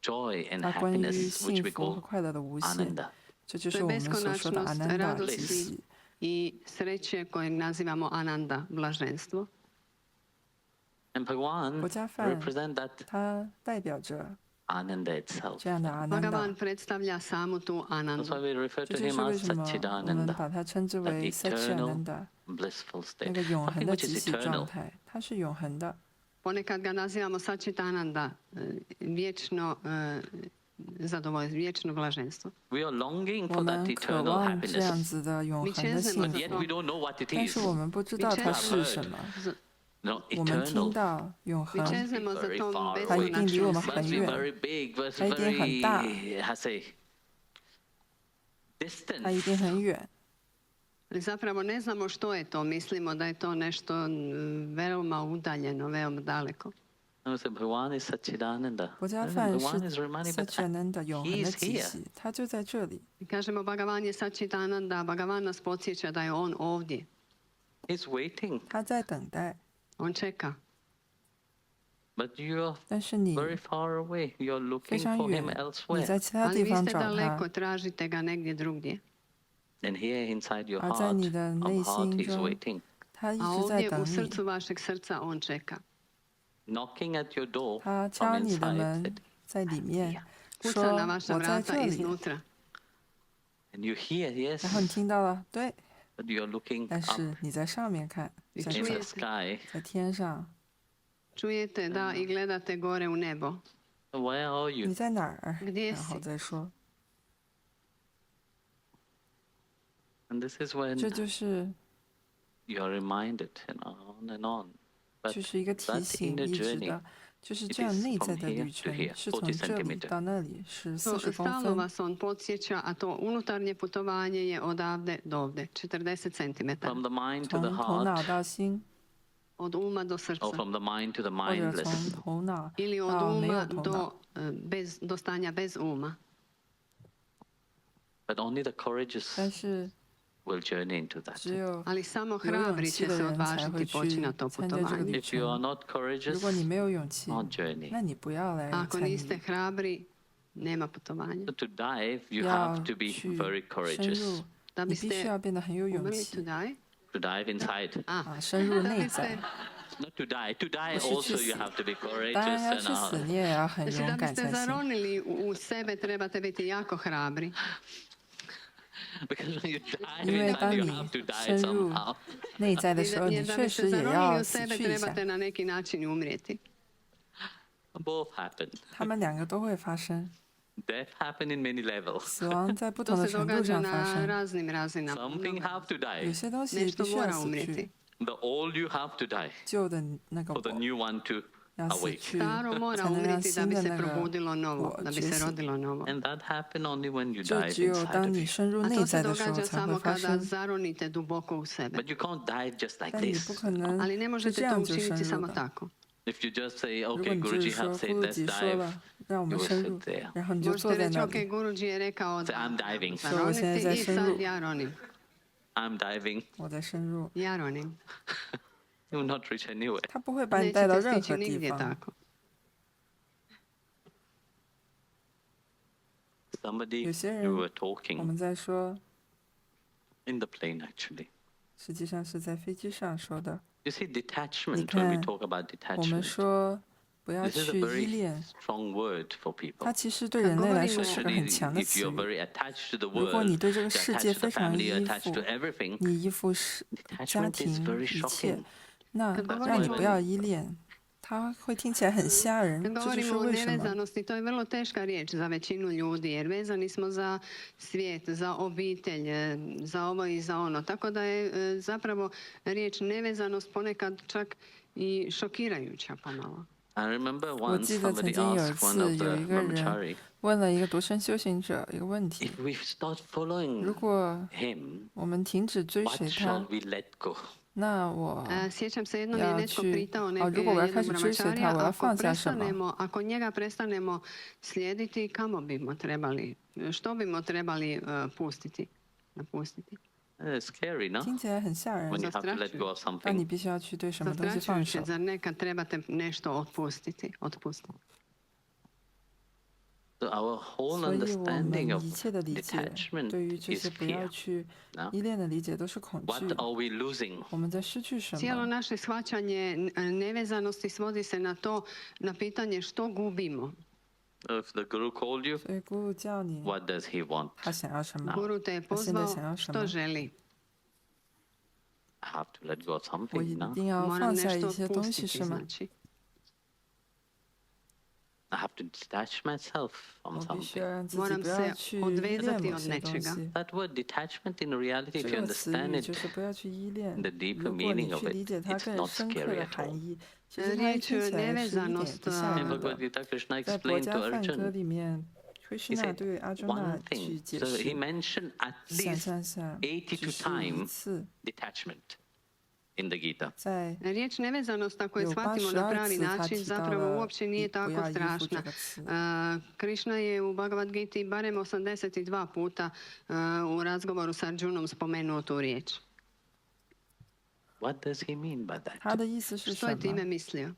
joy and 它关于 happiness, which 幸 we 福和 call 快乐的无限， ananda. 这就 To 是 je 我们所说的阿 beskonačnost 南达之 radosti 喜。 i sreće kojeg nazivamo ananda, blaženstvo. And Bhagavan 国家饭 represent that 它代表着 ananda itself. 这样的阿南达， Bhagavan predstavlja samu tu That's why anandu. we refer 这 to 就 him 是为 as 什么我们 Satchidananda, 把它称之 that 为 eternal Satchidananda， blissful 那 state. 个永恒 Nothing 的 which 极 is 喜状 eternal. 态，它是永恒的。 Ponekad ga nazivamo Satchitananda, vječno zadovoljstvo, vječno blaženstvo. We are longing 我 for that 们渴 eternal 望这样 happiness, 子的永 Mi 恒的 čeznemo 幸 but za yet 福 we，don't know what it 但是 is. 我们不知道它 have 是 heard 什么。 No, 我们听 eternal 到永恒 Mi ，must be čeznemo za very tom far 它一定离我们 away, 很 must be 远， very big, must 它一定很大， very, how say, 它一定 distant. 很远。 Ali zapravo ne znamo što je to, mislimo da je to nešto veoma udaljeno, veoma daleko. No, so Bhagavan is Satchidananda. 国家饭 Bhagavan is 是 reminding, but Satchidananda 永恒 he 的 is 极 here. 喜，它就在这里。 I kažemo Bhagavan je Satchitananda, Bhagavan nas podsjeća da je on ovdje. He's waiting, 它在等待， On čeka. but you're 但是你 very far away. You're 非 looking 常 for 远 him，你 elsewhere. 在其他 Ali 地 vi 方 ste 找 daleko, 它， tražite ga negdje drugdje. And here inside your 而在 heart, 你的 of 内 heart, 心 he's 中， waiting, 它一 A 直在 ovdje u 等你， srcu vašeg srca on čeka. knocking at your door 它 from 敲你的 inside. 门 That-，在里面 Kuca 说 na vaša 我在 vrata 这里， iznutra. And you hear, yes, 然后你听到了，对， but you're looking 但 up 是你在上面看，在 I in 这 the čujete, sky. 在天上， čujete da i gledate gore u nebo. Where are 你 you? 在哪儿？ Gdje 然后 si? 再说， And this is when 这就是 you are reminded, on and on. But 就是一个提 that 醒， inner 一直 journey, 的，就是这 it 样 is 内 from 在的 here 旅 to 程 here, 是从 40这里 centimeter. 到那里是 To 40公 stalno 分， vas on podsjeća, a to unutarnje putovanje je odavde do ovde, 40 cm. From the mind to 从 the 头脑 heart, 到心， Od uma do or srca. from the mind to the 或者从 mindless. 头脑 Ili od 到没有 uma 头脑， do stanja bez uma. But only the courageous 但是 will journey into that. 只有 Ali samo 有勇 hrabri 气 će 的 se 人才会 odvažiti 去 poći na to 参加这个 putovanje. 旅 If you are 程。 not 如 courageous, 果你没有勇气， not journey. 那你不要来 A ako 参与。 niste hrabri, nema putovanja. So to dive, you 要 have to be 去 very 深 courageous. 入， Da 你必须 biste 要变得很有勇 umrli 气 to die? To dive inside, 啊，深入 Da 内 biste, 在。 not to die. To die 不是去 also 死 you have to be 当然 courageous 要 and 去死，你也要很 znači 勇 da 敢 biste 才行。 zaronili u sebe trebate biti jako hrabri. because when you dive 因为 inside, 当 you 你 have to die 深入 somehow. 内在的时候，你 Jer da 确 biste 实也 zaronili 要 u 死 sebe 去一下。 trebate na neki način umrijeti. Both happen. 他们两个都会发生， Death happen in many levels. 死亡在不 To 同的 se 程度 događa 上发 na 生。 raznim razinama. Something have to 有 die. 些东西必 Nešto 须要 mora 死去 umrijeti.， The old you have to die 旧的那个 for the 我 new one to 要死 awake. 去， Staro 才 mora 能让 umriti da 新 bi 的 se 那个 probudilo novo, 我 da bi 觉 se 醒。 rodilo novo. And that happens only when you 这 dive 只有 inside 当 of 你 you. 深入 A 内 to se 在的时候 događa 才会 samo 发 kada 生， zaronite duboko u sebe. But you can't dive just like 但你不 this. 可能 Ali ne 就 možete 这 to 样就深 učiniti 入 samo 的。 tako. If you just say, 如果 okay, 你就是 Guruji 说 has said 咕噜 let's 吉说 dive, 了，让我 you 们 will 深入 sit，there. 然后你就 Možete 坐在 reći, 那 ok, 里。 Guruji je rekao Say, I'm diving. So, zaroniti现在在 i 深入。 sad ja ronim. I'm diving. 我在深入， Ja ronim. You will not reach anywhere. 他不会把你带到 Nećete 任 stići 何地 nigdje 方。 tako. Somebody, 有些 you 人 were 我 talking 们在说， in the plane actually. 实际上是在飞机上说的。 You see, 你 detachment, when we 看， talk about 我们 detachment, 说不要 this is a 去依 very 恋， strong word for people. 它其实对人类来说是个 Especially 很强的 if 词 you're 语。 very attached to the 如果 world, 你对这个 you're 世界 attached to 非 the 常 family, 依 you're attached 附， to everything, 你依附是家 detachment is 庭 very 一切， shocking. 那 Kad 让你 govorimo- 不要依恋，它会听起来很吓人。 Kad 这就是 govorimo o 为什么 nevezanosti, to je vrlo teška riječ za većinu ljudi, jer vezani smo za svijet, za obitelj, za ovo i za ono. Tako da je zapravo riječ nevezanost ponekad čak i šokirajuća pomalo. I remember 我 once 记得曾 somebody 经有一 asked one 次 of 有 the 一个人 brahmachari, 问了一个独身修行者一个问题： if we start 如 following 果 him, 我们停止追 what 随 shall 他， we let go? 那我 Sjećam se jednom je 要 netko 去 pitao 如果我要开 jednog 始追随他， brahmacharija, 我要放下什么？ ako njega prestanemo slijediti, kamo bimo trebali, što bimo trebali napustiti? It's scary, no? 听起来很吓人 When。you have to let go of 那你 something. 必须要去对什么东西放手 Zastrašujuće, zar nekad trebate nešto otpustiti? ？So our whole 所以我 understanding 们 of 一切的理解， detachment 对于这 is 些不要 fear. 去 No? 依恋的理解都是恐 What 惧。 are we losing? 我们在失去什 Cijelo 么？ naše shvaćanje nevezanosti svodi se na pitanje što gubimo. If the guru called you, 所以咕噜叫你， what does he want? 他想要什么？ Guru te je pozvao, što želi? I have to let go of 我 something, 一 no? 定要 Moram 放下 nešto 一些东西， otpustiti, 是吗？ znači. I have to detach myself from 我必须 something. 要让自己 Moram 不要 se 去依 odvezati 恋某 od 些东 nečega. 西。 That word detachment in reality, 这 if you 个词 understand 语 it, 就是不要去依恋。 the deeper 如果你 meaning of 去 it, 理解它 it's 更 not 深刻 scary 的 at 含 all. 义，其实它听起来是一点不吓 In 人的。 Bhagavad Gita, Krishna 在《博 explained 家 to 梵歌》 Arjuna, 里面，奎师 he 那 said 对阿周那 one 去 thing. 解 So he 释， mentioned at 想 least 象下82只是一 times 次， detachment in the Gita. 在 Riječ nevezanost, ako je 有 shvatimo na 82 pravi 次他 način, 提到 zapravo 了 uopće nije 不 tako 要依附这 strašna. 个词。 Krišna je u Bhagavad Giti barem 82 puta u razgovoru s Arjunom spomenuo tu riječ. What does he mean by 他 that? 的意思是 Što 什 je time 么？ mislio?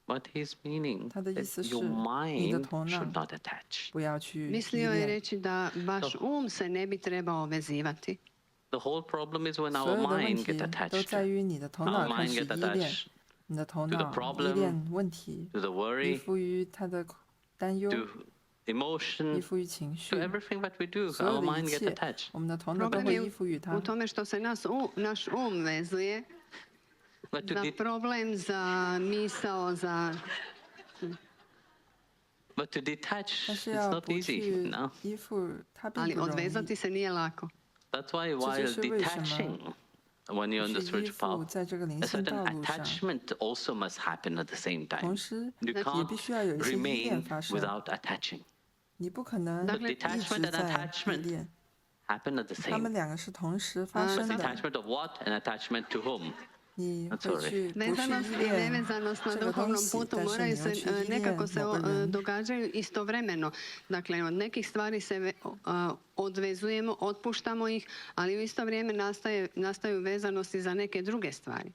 What he's meaning 他的意 that 思是 your 你的 mind 头脑 should not attach. 不要去依 Mislio je 恋。 reći da vaš se ne bi trebao vezivati. The whole problem is when 所 our 有的问 mind 题 get 都 attached 在 to 于你的头 our 脑开 mind 始 get 依恋， attached 你的头 to the 脑依 problem, 恋问题， to the 依 worry, 附于他的担忧， to 依 emotion, 附于情 to 绪， everything that we do. 所有 Our 的一 mind get 切， attached. 我们的头脑都 Problem 会 je 依附于它 u。tome što se naš vezuje But to, za problem, za misao, za... but to detach 但是 is 要 not 不 easy, 去 no? 依附，它并 Ali 不容易。 odvezati se nije lako. That's why 这 while 就是为什么 detaching, when you're in the 去依 spiritual 附 path, 在这个灵 a 性 certain 道路上， attachment also must happen at the same 同 time. 时 You 也 can't 必须要有一些依恋 remain 发生。 without attaching. 你不可能 The 一 detachment 直 and 在依 attachment 恋， happen at the 他们 same. 两个是同时发 But 生的。 detachment of what and attachment to whom? 你 That's 会 all right. 去不去 Vezanost 依 i 恋 nevezanost na 这个东 duhovnom 西， putu 但是 moraju 你要去 se 依恋 nekako se 某个人。 događaju istovremeno. Dakle, od nekih stvari se odvezujemo, otpuštamo ih, ali u isto vrijeme nastaju vezanosti za neke druge stvari.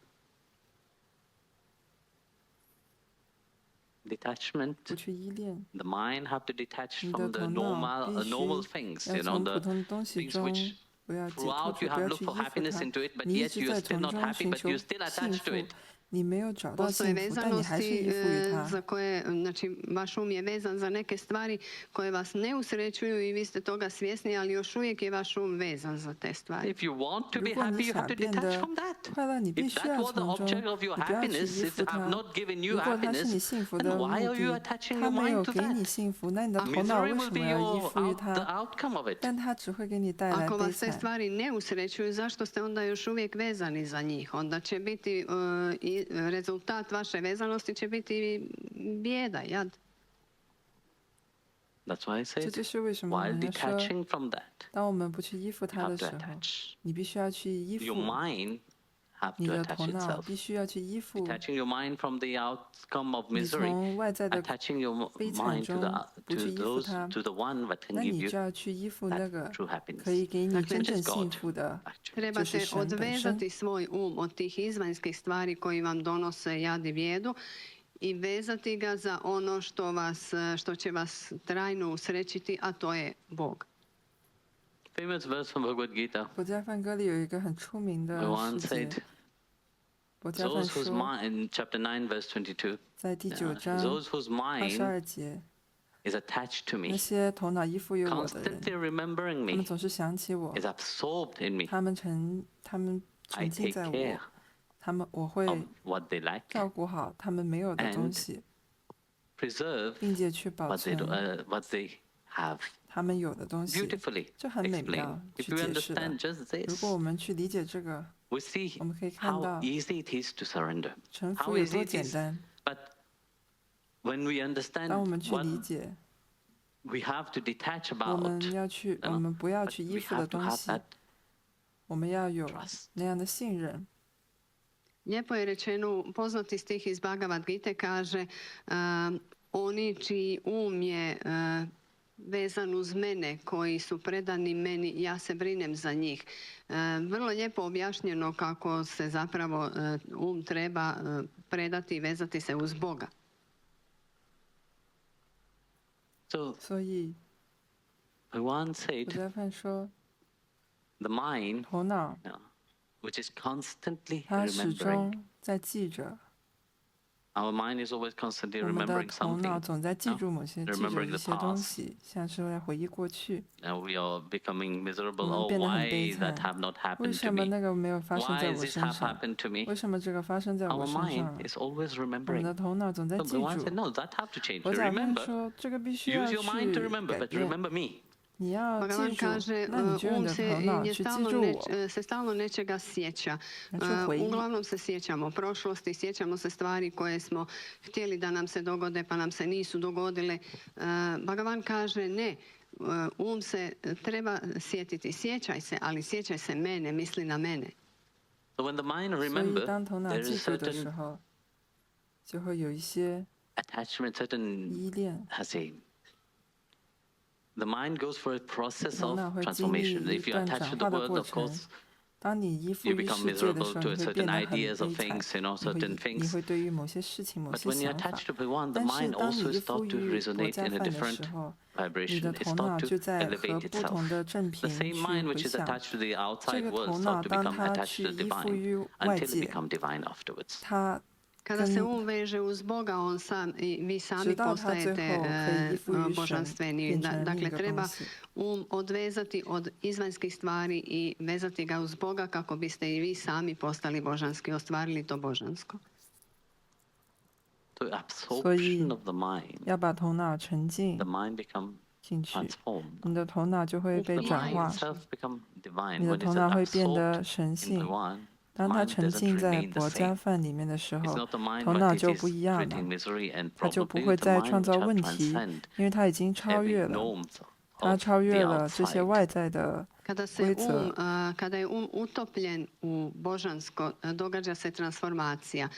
Detachment, 不去依恋， the mind have to detach 你的 from the 头脑 normal, 必 normal 须 things, 要 you know, 从普 the 通的东西 things 中 which 不要解脱 throughout 出， you 不 have 要 looked 去依 for 附 happiness 它。 into it, but 你一 yet 直 you're 在 still 从 not 中 happy, 寻 but 求 you still 幸 attached to 福 it.，你没有找到 Postoje 幸福，但你还是依附于 vezanosti 它。 za koje, znači, vaš je vezan za neke stvari koje vas ne usrećuju i vi ste toga svjesni, ali još uvijek je vaš vezan za te stvari. If you want to 如 be 果 happy, 你 you have 想 to 变 detach 得 from that. 快乐，你必 If 须 that 要 was the 从中， object of 你 your 不要去 happiness, 依 if 附 they have 它。 not given you 如果它是你 happiness, 幸福 then 的 why 目 are you 的， attaching 它 your 没有 mind to 给你 that? 幸福，那你的头脑 Misery 为 will 什 be 么要依 the 附于它？ outcome of it. 但它只会给你带来 Ako 悲 vas te 惨。 stvari ne usrećuju, zašto ste onda još uvijek vezani za njih? Onda će biti i rezultat vaše vezanosti će biti bijeda, jad. That's why I 这 said, 就是为什么我 while 们要说， detaching from that, 当我们不去依附 you 它 have 的 to 时候， attach. 你必须要去依 Your 附 mind have 你 to 的 attach 头脑， itself. 必须要去依附 Detaching your mind from the outcome of 你 misery, 从外在的 attaching your 悲惨 mind to 中 the 不去依附 those 它， to the one that can 那 give 你 you 就要去依附那 that 个 true 可 happiness, 以给你 which 真 is 正 God, 幸福的， actually. Treba 就是 se 神本身。 odvezati svoj od tih izvanjskih stvari koji vam donose jad i bijedu i vezati ga za ono što će vas trajno usrećiti, a to je Bog. Famous verse from Bhagavad Gita. 佛家梵歌里有一个很出名的 Bhagavan 世 said, 界，佛家梵 those whose 说， mind, in chapter 9, verse 22, 在第9章 those whose 22 mind 节， is attached to 那 me, 些头脑依附于我的人， constantly remembering 他们 me, 总是想起我， is absorbed in me. 他们沉 I 浸 take 在 care 我，我会 of what they lack, 照顾好他们没有的 and 东西， preserve 并且去保 what 存 what they have. 他们有的东西。 Beautifully 这很美 explained. 妙， If 去 you 解释了。 understand just 如 this, 果我们去理解这个， we see 我们可以看 how 到 easy it is to surrender. 臣 How 服有 easy 多 it 简 is. 单。 But when we understand 当我们去 what 理解， we have to detach 我 about, 们要去， you 我 know, 们不要 but 去依 we 附的 have to 东 have 西， that 我们要有 trust. 那样的信任。 Lijepo je rečeno, poznati stih iz Bhagavad Gite kaže oni čiji je vezan uz mene, koji su predani meni, ja se brinem za njih. Vrlo lijepo objašnjeno kako se zapravo treba predati i vezati se uz Boga. So 所以 Bhagavan 佛 said 家梵说， the mind, 头脑 which is constantly 它始 remembering. 终在记着， Our mind is always constantly 我们的 remembering 头脑 something. 总在记住某些，记着 remembering 一 the 些东 past. 西，像是在回忆过去。 And we are becoming miserable. 我们 Oh, 变得很 why 悲 that 惨 have not 为 happened 什 to 么 me? 那个没有发生 Why 在 is 我 this 身 have 上？ happened to me? 为什么这个发生在我 Our 身上 mind？is always 我们 remembering. 的头脑总在 So 记 Bhagavan 住 said,。no, that have to change. 佛甲梵 Remember, 说，这个必须要 use 去 your mind to remember, 改 but 变。 remember me. 你要 Bhagavan 记住， kaže, 那你就用你的头脑去记住我， se stalno nečega sjeća. 去回忆。 Uglavnom se sjećamo prošlosti, sjećamo se stvari koje smo htjeli da nam se dogode pa nam se nisu dogodile. Bhagavan kaže ne, se treba sjetiti, sjećaj se, ali sjećaj se mene, misli na mene. So when the mind 所以 remembers, 当头脑 there 记 is 住的 certain 时候，就会有一些 attachment, certain 依恋。 has a. The mind goes for a process 头 of 脑会经历 transformation. 一 If you 段 attach 转 to the 化的 world, 过 of 程。 course, 当你依附 you 于 become 世界的 miserable 时候， to 你会 certain 变得很 ideas of 悲惨 things, you know, 你会 certain 你 things. 会对于某些事情、某 But 些 when you 想法 attach to Bhagavan, the 但是 mind 当你 also 依附 starts to 于国 resonate 家 in a 饭的时 different 候，你 vibration. 的 It 头脑 starts 就 to 在和 elevate 不同 itself. 的正 The 频 same 去 mind 回 which is 响。 attached to the 这 outside 个 world 头脑 starts to 当 become 它 attached 去 to the 依附 divine 于外 until it 界， become divine afterwards. 它 Kada se 跟 veže uz Boga, vi sami 直到它最 postajete 后可以依附于神， božanstveni. 变成另一 Dakle, 个 treba 东西。 odvezati od izvanjskih stvari i vezati ga uz Boga kako biste i vi sami postali božanski, ostvarili to božansko. So absorption of the mind, 要把头脑沉浸 the mind become 进去， transformed. 你的头脑就会 The 被转 mind 化， itself become divine 你的 when 头 it's 脑会变 absorbed 得神 in 性。 Bhagavan. 当它 Mind 沉 doesn't 浸在 remain the 国家 same. 饭里面的时 It's 候， not the mind, 头 but 脑 it 就 is 不一样了， creating misery, and 它就不 probably 会 the 再 mind 创 which 造 have 问题， transcend 因为它已经超 heavy 越了， norms 它 of 超越 the 了这些 outside. 外在的 Kada 规则。 kada je utopljen u božansko, događa se transformacija.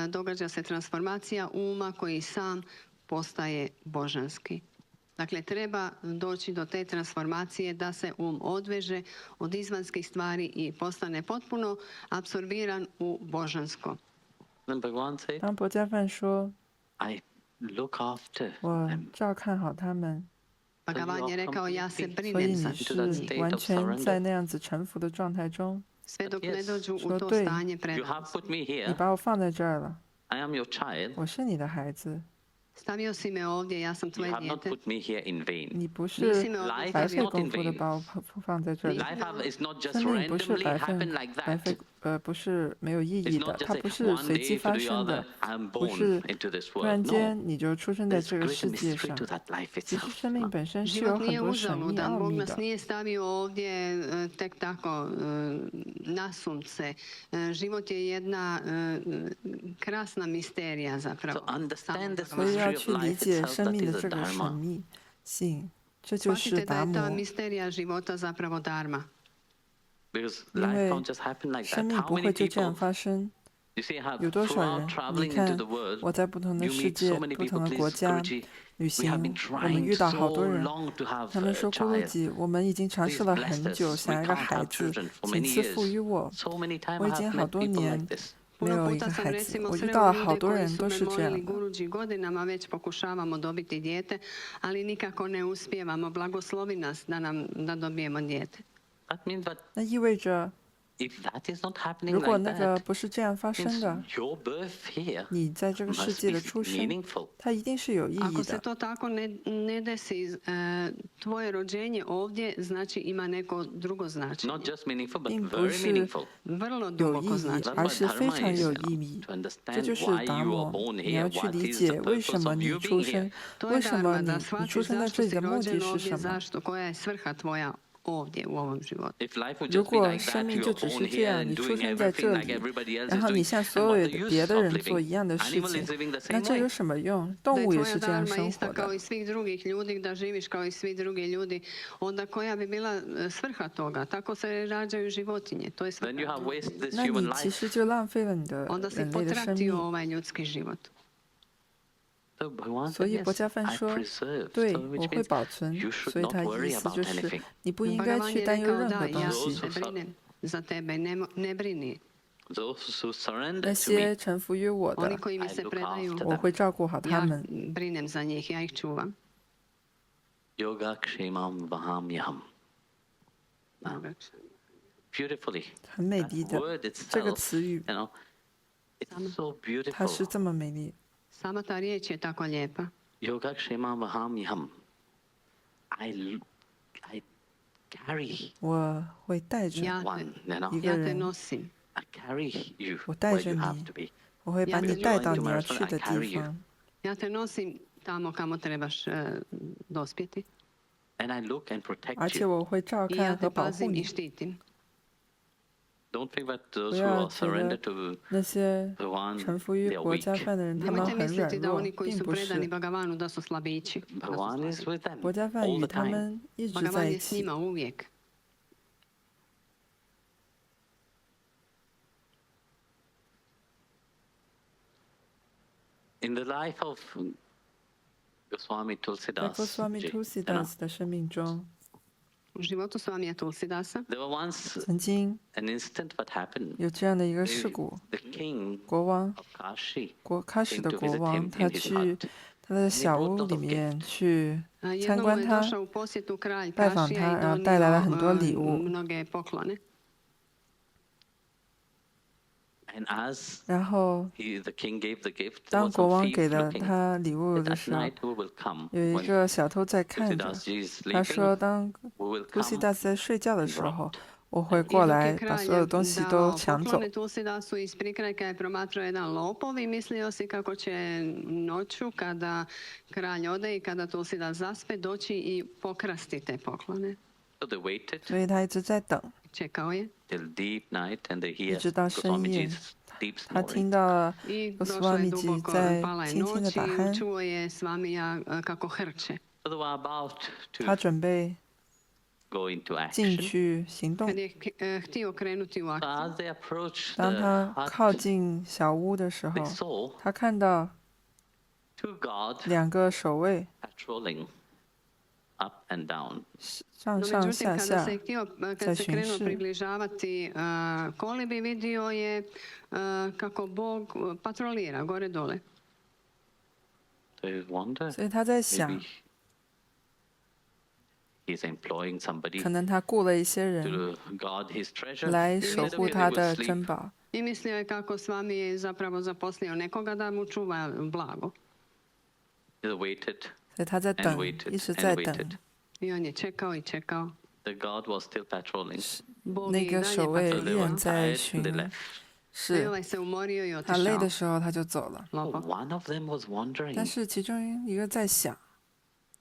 Događa se transformacija uma koji sam postaje božanski. Dakle, treba doći do te transformacije da se odveže od izvanjskih stvari i postane potpuno apsorbiran u božansko. Then Bhagavan said, 当国家饭说 I look after 我 them. 照看好他们， Bhagavan je rekao, ja se 所以 brinem za 你 into 是 that 完 state of 全在 surrender. 那样子臣服的状态中。 sve dok ne Yes. dođu u Što to对 stanje You predanosti. have put me 你 here. 把我放在这儿了， I am your child. 我是你的孩子， Stavio si me ovdje, ja sam You tvoje have not dijete. put me here in vain. 你不 Nisi 是 me ovdje 白 Life is 费 stavio. not 功 in 夫的 vain. 把我放在这里， Life is not just 生命不是 randomly 白 happen 费 like 白 that. 费不是没有意 It's 义的， not just 它 like 不是 one 随 day 机 to 发 the 生 other, 的， I'm 不 born 是 into this 突然 world. 间 No, 你就出生在 there's 这个 great 世界 mystery 上。 to that life 其实 itself. 生命本身是 Život 有很 nije 多神秘 uzaludan, 奥 Bog 秘 nas 的。 nije stavio ovdje tek tako nasumice. Život je jedna krasna misterija So zapravo. understand this 所以要 mystery of 去理 life 解 itself, 生 that 命 is 的 a 这个神 dharma. 秘性，这就是 Shvatite da 达 je ta 摩。 misterija života zapravo dharma. Because 因 life 为 can't just happen like 生 that. 命 How 不 many 会就这样 people, 发生。 you see how 有多少 throughout 人？你 traveling into 看 the world, 我在不同的 you 世 meet 界、 so many 不 people, 同的国 please, 家 Guruji, 旅 we have 行 been， 我们 trying 遇到好 so 多人， long to have 他们 a 说：“咕噜 child. 吉，我们已经尝 Please 试了 bless 很久， us. 想 We 要一个 can't 孩 have 子， children for 请 many 赐福 years. 于我。 So many times 我 I 已经 have 好 met 多 people 年 like this. 没 Puno 有一 puta 个 sam 孩子， recimo 我遇 srela 到了好 ljude 多 koji 人 su 都 me 是这样 molili 的。 Guruji godinama već pokušavamo dobiti dijete, ali nikako ne uspijevamo. Blagoslovi nas da dobijemo dijete. That means that 那意味着， if that is not happening 如果 like 那个 that, 不是这样发生 means 的， your birth here 你在这个世 must 界 be 的出生， meaningful. 它一定是有意义 Ako se 的。 to tako ne desi, tvoje rođenje ovdje znači ima neko drugo značenje. Not just meaningful, but 并不 very 是 meaningful. Vrlo 有 duboko 意义， značenje. 而是非 Dharma 常 is 有意义。 to 这 understand 就是 why 达 you are 摩， born 你要 here, 去 what 理 is 解 the 为什 purpose 么 of 你 you 出 being 生 here.，To 为 je 什么 dharma, da 你出 shvatiš 生在 zašto 这里 si 的目的 rođen 是 ovdje, 什么？ zašto, koja je svrha tvoja ovdje u ovom životu. If life would 如 just be 果 like 生 that, 命 you 就 are 只 born 是这 here 样， and 你出 doing 生在 everything 这 like 里， everybody else 然 is 后你 doing, 像所 and 有 what 的 the 别 use 的 of 人做 living? 一样的事 Animal 情， is living the 那 same 这有 way. 什么用？ Da 动 je 物也 tvoja 是这样 dharma 生 ista 活 kao 的。 i svih drugih ljudi, da živiš kao i svi drugi ljudi, onda koja bi bila svrha toga? Tako se rađaju životinje, to je Then you svrha. have wasted this 那 human 你其实 life. 就浪费了你的 Onda si 人类的生 potratio 命。 ovaj ljudski život. So Bhagavan 所 said, 以伯 yes, 家饭 I 说， preserve. 对， So 我 which 会 means 保存。 you should 所以 not 他意 worry 思 about 就是 anything. 你不应该 Bhagavan 去 je 担忧 rekao 任 da, 何东 ja 西。 se brinem za tebe, ne brini. Those who 那 surrender to 些 me, 臣服于我 Oni 的， koji mi I se look predaju, after 我 them. 会照顾好他 ja 们。 brinem za njih, ja ih čuvam. Yoga kshemam vahamyaham. Beautifully. 很美 That 丽的 word 这个 itself, 词语， you know, it's so 它是 beautiful. 这么美丽。 Sama ta riječ je tako lijepa. Yoga kshemam vahamyaham. I carry 我会带着 Ja one, you know. 一 Ja 个 te 人， nosim. I carry you 我带 where 着 you have 你 to be. 我会把 Ja 你 te 带到 nosim. 你要去的地方。 Ja te nosim tamo kamo trebaš dospjeti. And I look and 而 protect 且 you. 我会照 I 看 ja 和 te 保护 pazim i 你。 štitim. Don't think that 不 those who 要 are 觉 surrendered 得 to 那些 Bhagavan, 臣服于 they are 国家 weak. 饭的人，他们 Nemojte 很软 misliti da 弱 oni，koji 并 su 不 predani 是。 Bhagavanu da su slabići. Da su Bhagavan is slabi. with them 国家饭 all 与 the 他 time. 们一直 Bhagavan 在一 je s 起。 njima uvijek. In the life of Goswami 在 Tulsidas, Goswami ji, you know, Tulsidas 的生命中， U životu Swamija Tulsidasa there were once 曾经 an instant what happened. 有这样的一个 The, 事故： the king 国王 of Kashi 喀什 came 的 to 国 visit 王， him 他 in his 去 hut. 他的小屋里面去参 jednom 观 je 他， došao u posjetu kralj 拜访 Kašija 他， i 然后带来了很多 donio 礼物。 mnoge poklone. And as 然后 the king gave the gift, there 当 was 国 some 王 thief 给了 looking. 他礼物 At 的 that 时候， night, who will come 有一 when 个小偷在看着。 Tulsidas is 他说：“ sleeping? 当 We will 图西 come 大斯在睡觉的 and 时候 rob.，我会 I 过 dok 来 je 把所有 kralj 东西都 davao 抢走。 poklone Tulsidasu iz prikrajka je promatrao jedan lopov i mislio si kako će noću kada kralj ode i kada Tulsidas zaspe doći i pokrasti te poklone. So they waited 所以他一直在等， Čekao je till deep night and they hear 一直到深夜， Goswamiji's deep 他 snoring. 听到了 i došlo je Goswamiji duboko, 在 pala je 轻轻的 noć 打 i 鼾， čuo je Swamija kako hrče. So they were about 他 to 准备 go into 进 action. 去行动 Kad。je htio krenuti u So akciju, as they approached 当 the 他靠 hut, 近小屋的时 they 候， saw 他看到 two guards 2个守卫 patrolling up and down. 上 no 上 međutim 下 kada 下 se htio, 在 kad se 巡 krenuo 视。 približavati kolibi, vidio je kako Bog patrolira gore dole. They wonder 所以他在想， maybe he's employing somebody 可能他雇了一些人 to guard his treasure. 来 Instead 守 of 护 it, 他 they 的 would 珍 sleep. 宝。 I mislio je kako Swami je zapravo zaposlio nekoga da mu čuva blago. They waited 所以他在 and 等， waited 一直 and 在 waited. 等。 I on je čekao i čekao. The guard was still patrolling. 那个守卫 So 依 they 然 were 在 tired, 巡 they 逻， left. 是 ovaj se umorio i 他累 otišao. 的时候他就走了。 One of them was 但 wondering, 是其中一个在想，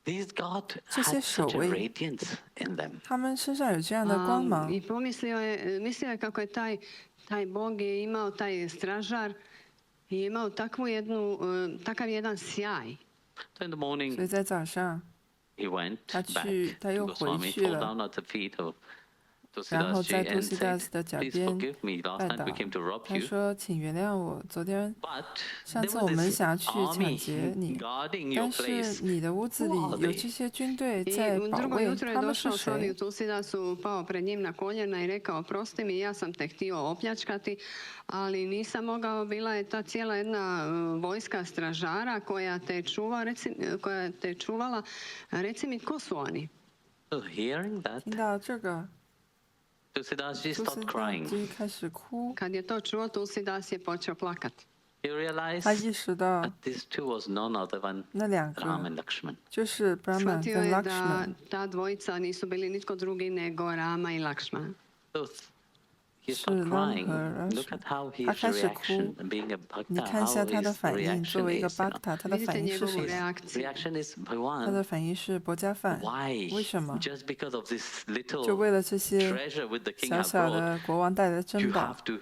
these God 这些 had 守 such a 卫 radiance in them. 他们身上有这样的光芒， I mislio je kako je taj Bog je imao, taj stražar je imao takav jedan sjaj. So in the 所 morning, 以在早上 he went 他 back 他又 to 回 Goswami, 去 fell 了， down at the feet of 然后 Tusidas 在 Ji 杜 and 西达 said, 斯的脚 please 边 forgive me, last 拜 time 倒 we came to rob 他 you. 说：“请原谅我，昨天 But 上 there 次 was 我们 this 想要去抢 army 劫你， guarding your 但是 place. 你的屋子里 Who are 有 they? 这些军队 I 在保 drugo 卫， jutro je 他们是 došao Swami 谁 u Tusidasu, pao pred njim na koljena i rekao, prosti mi, ja sam te htio opljačkati, ali nisam mogao, bila je ta cijela jedna vojska stražara koja te čuvala. Reci mi, ko su oni? So hearing that, 听到这个， Tusidas Ji 杜西 stopped 达 crying. 基开始哭， Kad je to čuo, Tusidas je počeo plakati. He realized 他意识到 that these two was none other than 那两 Ram 个 and Lakshman. 就是 Brahman Shvatio 跟 je da Lakshman， ta dvojica nisu bili nitko drugi nego Rama i Lakshmana. So he 是 stopped Ram crying. 和 Look at how Lakshman，他 his 开始 reaction, 哭。 being a 你 bhakta, 看一下 how 他的 his 反应，作 reaction 为一个 is. You know. Bhakta，他的 Vidite 反应是 njegovu 什么？ reakciju. Reaction is 他 Bhagavan. 的反应是薄伽梵。 Why? 为什么？ Just because of this 就 little 为了这些 treasure with the king 小 have 小 brought, 的国王带来的 you 珍宝， have to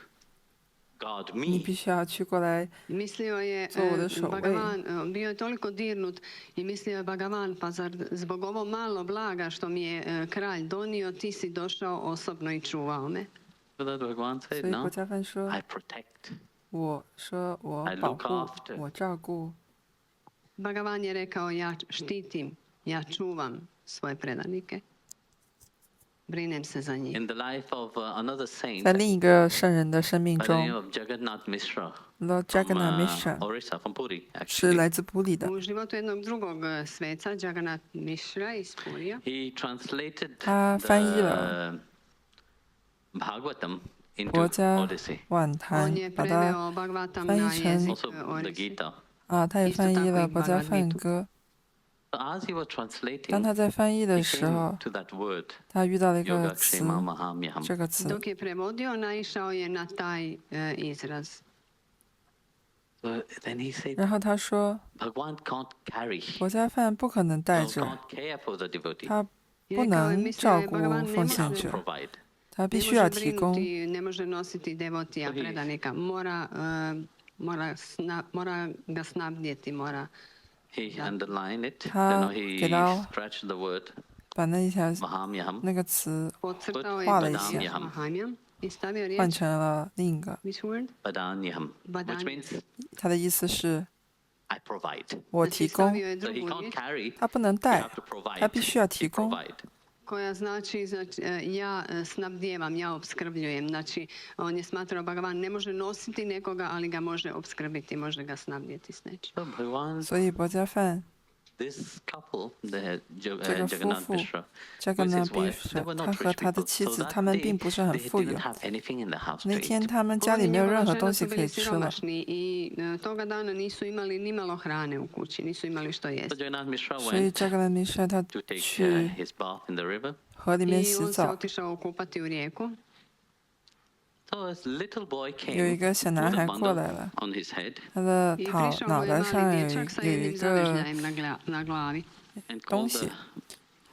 guard 你 me. 必须要去过来 Mislio je Za ovo da šao, Bhagavan, bio je toliko dirnut i mislio je Bhagavan, pa zar zbog ovo malo blaga što mi je kralj donio, ti si došao osobno i čuvao me. So that Bhagavan 所 said, 以薄 no, 伽梵说 I protect.：“ 我说我 I 保 look 护 after.，我照顾。 Bhagavan je rekao, ja štitim, ja čuvam svoje predanike. Brinem se za njih. In the life of another saint 在另一个圣人的生命 by the name 中 of Jagannath Mishra ，Lord from Jagannath Mishra Orissa, from Puri, 是 actually. 来自普里的， U životu jednog drugog sveca, Jagannath Mishra iz Purija, He translated 他翻译了 the Bhagavatam into 国家 Odyssey, 晚 on 坛， je 把它 preveo Bhagavatam 翻译 na 成 jezik also the Orisi. Gita. 啊，他也 Isto 翻译 tako 了 i 薄伽梵 Bhagavad-gitu. 歌。 So as he was 当 translating, 他在翻译 he 的时 came 候， to that word, 他遇到了一个词， Yogakshema Mahamyam. 这个词， Dok je prevodio, naišao je na taj izraz. So then he said, 然后他说， Bhagwan can't carry, 薄伽梵不可能带 God 着， can't care for the devotee. 他 I 不 rekao je, 能 mislio 照 je 顾 Bhagavan ne 奉 He 献 has 者 to，provide. 他必 ne 须要 može 提供。 brinuti, ne može nositi devotija, So he- predanika. Mora ga snabdjeti, mora. He underlined it, Ta then he gedao. scratched the word 把那一条 Mahamyam, 那个词 Podcrtao je Badanyam. Mahamyam i stavio 换 riječ, 成了另一个， which word? Badanyam, which Badanyam. means 他的意思是 I provide. 我 Znači, 提供， stavio je So he drugu can't riječ carry, 他不能 you 带 have，to provide. 他必须要 He 提供。 provide. koja znači ja snabdijevam, ja opskrbljujem. Znači, on je smatrao Bhagavan ne može nositi nekoga, ali ga može opskrbiti, može ga snabdjeti s nečim. So Bhagavan, 所以薄伽梵 this couple, the 这个夫 Jagannath 妇 Mishra, 这 with 个呢 his 比 wife, 是 they were 他 not 和 rich 他的 people. 妻 So 子， that 他们 day, 并不是很 they 富有 didn't。have anything in the house to 那 eat. 天他们家 On 里 i 没有任 njegova 何 žena 东西 su 可 bili 以吃了， siromašni i toga dana nisu imali ni malo hrane u kući, nisu imali što So jesti. Jagannath Mishra 所以 went 这个呢，米舍他 to take 去 his bath in the river. 河里面 I 洗 on se 澡， otišao kupati u rijeku. So this little boy 有一 came 个小 with 男 a 孩过 bundle 来了， on his head 他的 I 脑 prišao mu 脑 je 袋 mali 上 dječak sa 有一 jednim 个 zavežljajem na glavi. and 东 called 西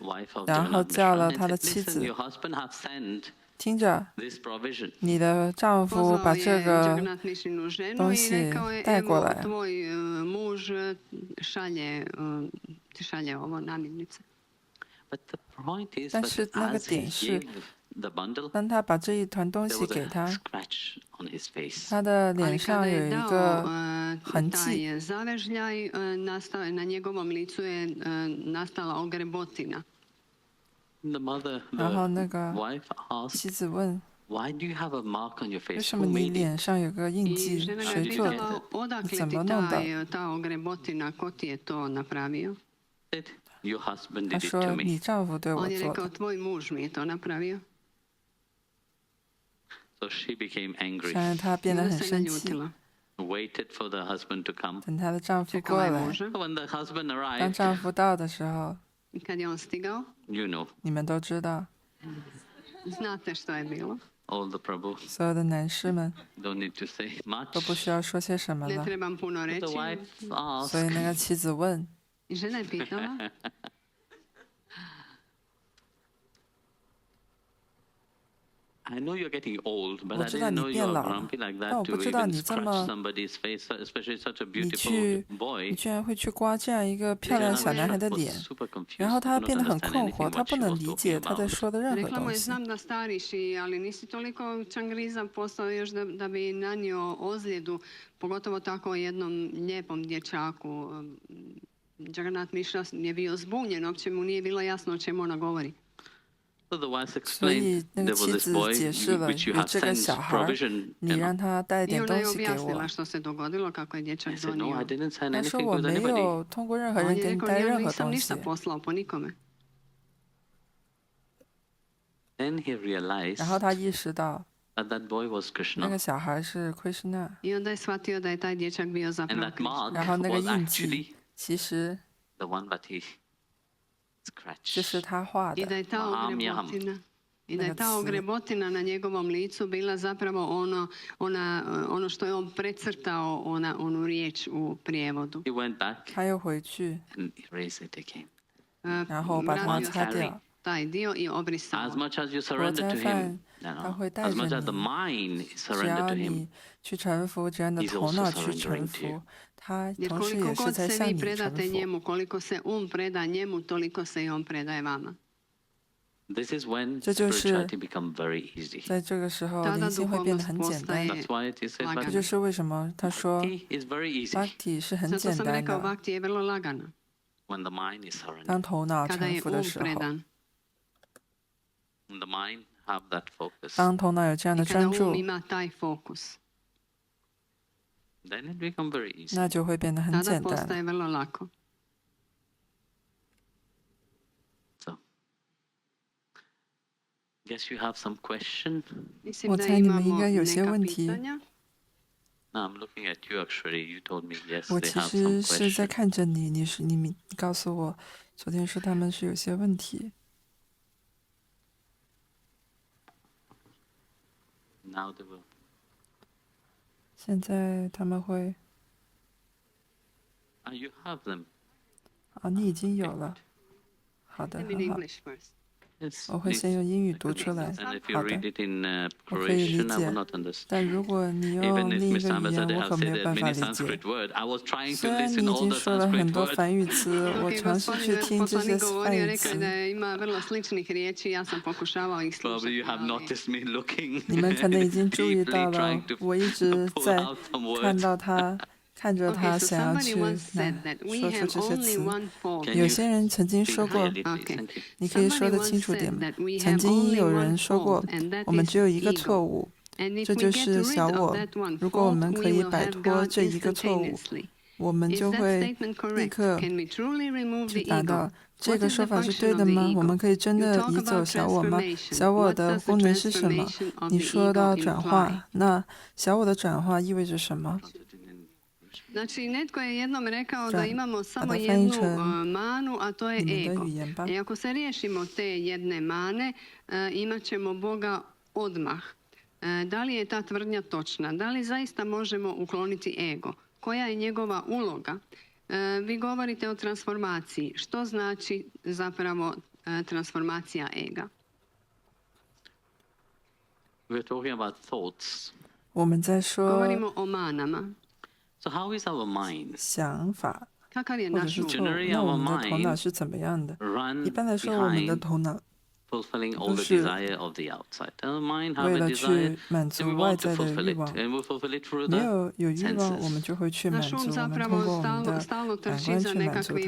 the，wife of 然后 Jagannath 叫了 Mishra 他的 and 妻 said, 子 Listen, your husband have sent 听着， this provision. 你的丈夫 Pozvao 把 je 这个 Jagannath Mišinu ženu东 i 西 rekao je, 带过 evo, 来。 tvoj muž šalje ovo namirnice. But the point is 但 that 是那个 as he 点是， gave the bundle, 当他把这一团东 there 西 was 给 a 他， scratch on his face. 他的 Ali 脸 kada 上有 je 一 dao 个痕迹， taj zavežljaj, na njegovom licu je nastala ogrebotina. The mother, 然后 the 那个 wife 妻 asked, 子问： Why do you have a mark on your 为 face? 什 Who 么你 made 脸 it? 上有个印 I 记？ žena ga 谁 je 做的？ pitala odakle 怎 ti 么弄的？ ta ogrebotina, ko ti je to napravio? Said, Your husband 他 did it 说 to：“ 你 me. 丈夫对我 On je 做 rekao, 的。 tvoj muž mi je to napravio. So she became angry, 虽然她变得 Onda 很 se 生气， naljutila. waited for the husband to come. 等她的丈夫 Čekala 过 je 来。 muža. So when the husband 当 arrived, 丈夫到的时候， I kad je on stigao, you know, 你们都知道， Znate što je bilo. All the Prabhu 所有的男士们 don't need to say 都不 much. 需要说些什么 Ne 了。 trebam puno The reći. wife 所以 asked, 那个妻子问， I žena je pitala, I know you're getting old, but 我 I 知道 didn't 你 know 变 you're 老了， grumpy like 但 that 我 to 不知道 even 你这 scratch 么， somebody's face, especially such a 你 beautiful 你 boy. 居然会去刮这样一个漂亮小男孩的 was 脸， super confused. 然后 Could 他 not 变得很 understand 困 anything 惑，他 what 不 she 能 was 理 talking 解他在 about. 说的任何 rekla mu 东 je, 西。 znam da stariš, ali nisi toliko čangriza postao još da bi nanio ozljedu, pogotovo tako jednom lijepom dječaku. Jagannath Mishra je bio zbunjen, uopće mu nije bilo jasno o čemu ona govori. So the wife 所以 explained 那个 there was 妻 this 子 boy 解释了， which you 有 have 这个 sent 小孩， provision. 你让他带 I 点 ona 东 je 西给我 objasnila。što se dogodilo, kako je I dječak said, no, I donio. didn't send 他说 anything 我 with 没 anybody. 有通过任何 On 人 je 给你 rekao, 带 ja 任何 nisam 东 ništa 西。 poslao po nikome. Then he realized 然后他意识到 that that boy was 那个 Krishna. 小孩是 Krishna， I onda je shvatio da je taj dječak bio And zapravo that Krishna. mark 然后那个 was 印记 actually 其实 the one that he 就是 scratched. 他画 I da 的。 je ta Mahamyam. ogrebotina, i da je ta Nego ogrebotina na njegovom licu bila zapravo ono što je on precrtao, onu riječ u prijevodu. He went back 他又回去， and erased it again. 然后把它 Vratio 擦 se 掉。 taj dio i obrisao. As much as you 活 surrender 斋 to 饭 him, no, 他 no. 会带 As 着 much as the 你， mind is 只 surrendered 要 to 你 him, 去臣服，只要你的 He's 头 also 脑去 surrendering 臣 to you. 服，他 Jer 同时 koliko 也是 god 在 se 向 vi 你臣 predate 服。 njemu, koliko se preda njemu, toliko se i on predaje vama. this is when 这就是 spirituality becomes very easy. 在这个时候， Tada 灵性会变得 duhovnost 很简单。 That's why it is said 这 lagana. 就是为什么他说 Bhakti is very easy Bhakti 是很 Zato 简 sam 单 rekao, 的。 bhakti je vrlo lagana. when the mind is surrendered. 当头脑 Kada 臣 je 服的时候， predan. When the mind have that focus, 当头脑有这样 I 的 kada 专注， ima taj fokus. then it becomes very easy. 那就会变得很 Tada 简单。 postaje vrlo lako. So, guess you have some question. Mislim 我 da 猜你们应 imamo 该有些 neka 问题。 pitanja. No, I'm looking at you actually. You told me yes, 我 they 其 have 实 some 是在 question. 看着你，你告诉我，昨天说他们是有些问题。 Now they will. 现在他们会 You have them. 啊，你已经有了。好的， Idem in 很好。 English first. Yes, 我会 please. 先用英语读出来。 And if you 好的 read，it in 我可以理 Croatian, I 解 will not understand. 但如果你 Even 用 if 另一 Miss 个语 Ambassador 言，我 have 可没 said 有 that 办法 many 理解。 Sanskrit words, I was trying 虽 to 然 listen 你已 all 经 the 说了 Sanskrit 很多 words. 梵语词，我 Dok je 尝试去 gospodin 听这些 poslanik 梵 govorio, 语 rekao je 词。 da ima vrlo sličnih riječi, ja sam pokušavao ih Probably slušati. you have ali- noticed me looking 你们可能已经注意 deeply 到了 trying，to 我一直 pull 在 out some 看 words. 到他，看着 Okay, 他 so 想要 somebody 去 once said that we 说出 have 这些 only 词。 one form. Can 有 you 些人曾经说 speak 过， clearly, please? Okay. Thank you. 你可以说 Somebody 得 once 清楚 said 点吗 that we？ 曾 have 经 only 有 one 人说过 fault, and that， 我们 is 只有一个 ego. 错误， And if 这 we 就 get 是 rid 小 of 我 that one。如果我 fault，们可 we 以 will 摆 have 脱 God 这一个错误， instantaneously. 我们 Is 就 that 会 statement 立 correct? 刻 Can we truly remove 去 the 达到 ego？这 What 个 is 说 the 法是 function 对 of 的 the 吗？我 ego？ 们可以真 You 的 talk 移走 about 小我吗？ transformation. 小我 What 的 does the 功能是什么？ transformation of 你 the 说到 ego 转 imply？ 化，那小我的转化意味着什么？ Znači, netko je jednom rekao da imamo samo 把它翻译 jednu 成 manu, a to je 你们的 ego. 语言吧。 I ako se riješimo te jedne mane, imat ćemo Boga odmah. Da li je ta tvrdnja točna? Da li zaista možemo ukloniti ego? Koja je njegova uloga? Vi govorite o transformaciji. Što znači zapravo transformacija ega? We're talking about thoughts. 我们在说 Govorimo o manama. So how is our mind? 想法 Kakav je 或者 naš 是 um? 错误， Generally, 那我 our 们的头脑 mind 是怎么样的？ Run 一般来说，我们的 behind 头脑 fulfilling all the 都是 desire of the outside. And the mind have 为 a 了 desire, 去满 and we 足外 want to 在的 fulfill 欲 it. 望。 And we fulfill it through 没 the 有欲望，我们 senses. 就会去满 Naš 足， um 我们通 zapravo 过我们的 stalno 感 trči 官 za 去满足 nekakvim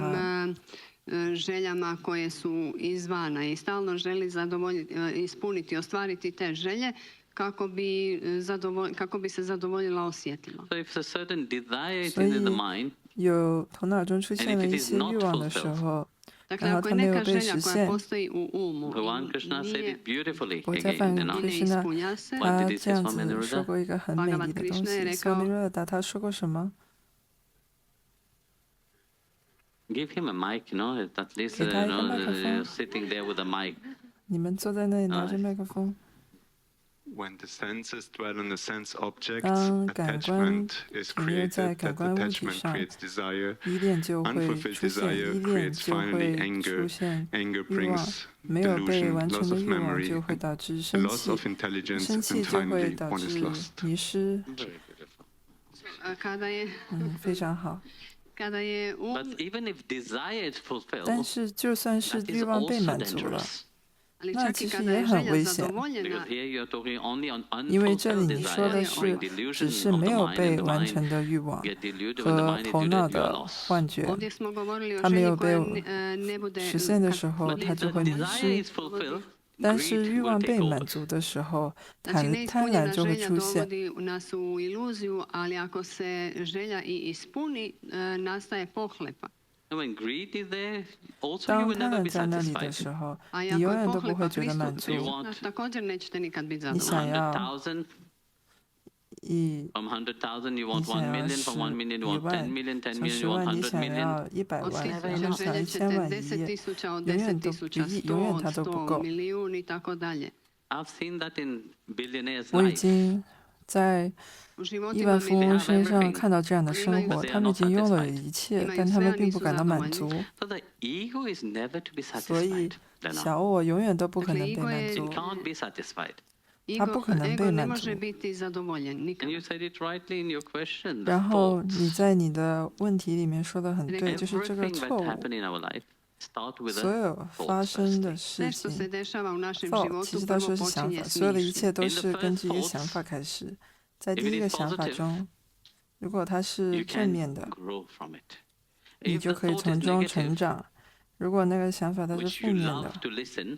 它。 željama koje su izvana i stalno želi ispuniti, ostvariti te želje kako bi se zadovoljila osjetilo. So if a certain desire is 所 in the 以 mind, 有头脑中出 And 现 if 了 it 一 is 些 not 欲望的时 fulfilled, 候， Dakle, 然后 ako 它 je 没有 neka 被 želja 实 koja 现， postoji u umu Bhagavan i Krishna said nije, it beautifully 我在 again, 梵 you 语 know. krishna i ne ispunja se, What 他 did he 这 say, 样 Swami 子 Niruddha? 说过一个很美丽 Bhagavan 的东 Krishna 西。je rekao- 索米热达他说过什么？ Give him a mic, you know, at least 给他一个麦克风。 sitting there with a mic. 你们坐在那里拿着麦克风。When the senses dwell on the sense objects, 当感官 attachment is 停留在 created. 感 That 官物体 attachment 上， creates desire. 依恋就会 Unfulfilled 出现， desire 依恋 creates 就 finally 会 anger. 出现 Anger 欲望， brings 没有被 delusion, 完成 loss 的 of 欲望 memory, 就会 and 导致生 loss 气， of intelligence, 生 and 气就会 finally 导 one is 致 lost. 迷失。Kada je, 非常好。 kada je But even if desire is 但 fulfilled, 是就算是 that 欲 is 望被 also 满足了， dangerous. ali 那 čak 其 i 实 kada 也 je 很 želja 危险， zadovoljena, Because here you're talking only on 因为这里 unfulfilled 你说的 desires, 是 or 只 delusion 是 of 没 the 有 mind, 被 and the 完 mind 成的欲望 get deluded when the 和 mind is 头 you 脑 that you are 的 lost. 幻觉， ovdje smo govorili o 它没 želji 有被 koja ne bude 实现的 kad 时候， But 它 if 就 the 会迷 desire 失。 is fulfilled, 但是 greed 欲 will 望 take 被满 over. 足的时候， Znači, 贪婪 neispunjena 就会 želja 出现。 dovodi nas u iluziju, ali ako se želja i ispuni, nastaje pohlepa. And when greed is there, also you 当 will 贪 never 婪 be 在那里的 satisfied. 时候， A 你 ako 永 je 远都不会 pohlepa 觉得满 prisutna, 足。 want također nećete nikad biti 你 From 想 zadovoljni. 要 100,000, 一， from 100,000 you 你 want 1想要 million, from 1 million you 10 want 10万， million, 10从 million 10 you want 万你 100想 million. 要100 Od 万， 1000 然后想要 želja 1000 ćete 万 10 1亿， tisuća, od 永 10 远都 tisuća 1亿， 100, 永远 od 它都不 100够。 milijun i tako dalje. I've seen that in billionaires' 我已 life. 经在 U 亿 životima 万富翁 milijuna 身上 everything. 看到这样的生 But 活， they 他 are 们已 not 经拥有了 satisfied. 一切， Imaju 但他 sve, 们 a 并不 nisu 感到满 zadovoljni. 足。 So the ego is never to be 所以 satisfied. Then 小我永远都不可 Dakle, 能被 ego 满 je- it 足。 can't be satisfied.不可能被 Ego 满 ne 足。 može biti zadovoljen And nikad. you said it rightly in your question. The 然后 thoughts. 你在你的问题里面说的很对，就是这个 Everything 错 that 误， happen in our life start with 所 a 有发 thought 生的 firstly. 事 Sve što se 情 dešava u našem 其 životu 实都 prvo 是想 počinje 法， s 所有的一 mišlju. 切都 In the 是根 first 据一个 thoughts, 想法开始。在 if 第 it 一 is 个想法 positive, 中，如果它是 you 正 can 面的， grow from it. 你 If 就 the 可以 thought 从 is 中成 negative, 长。如果那个想法它是 which 负 you 面 love 的， to listen,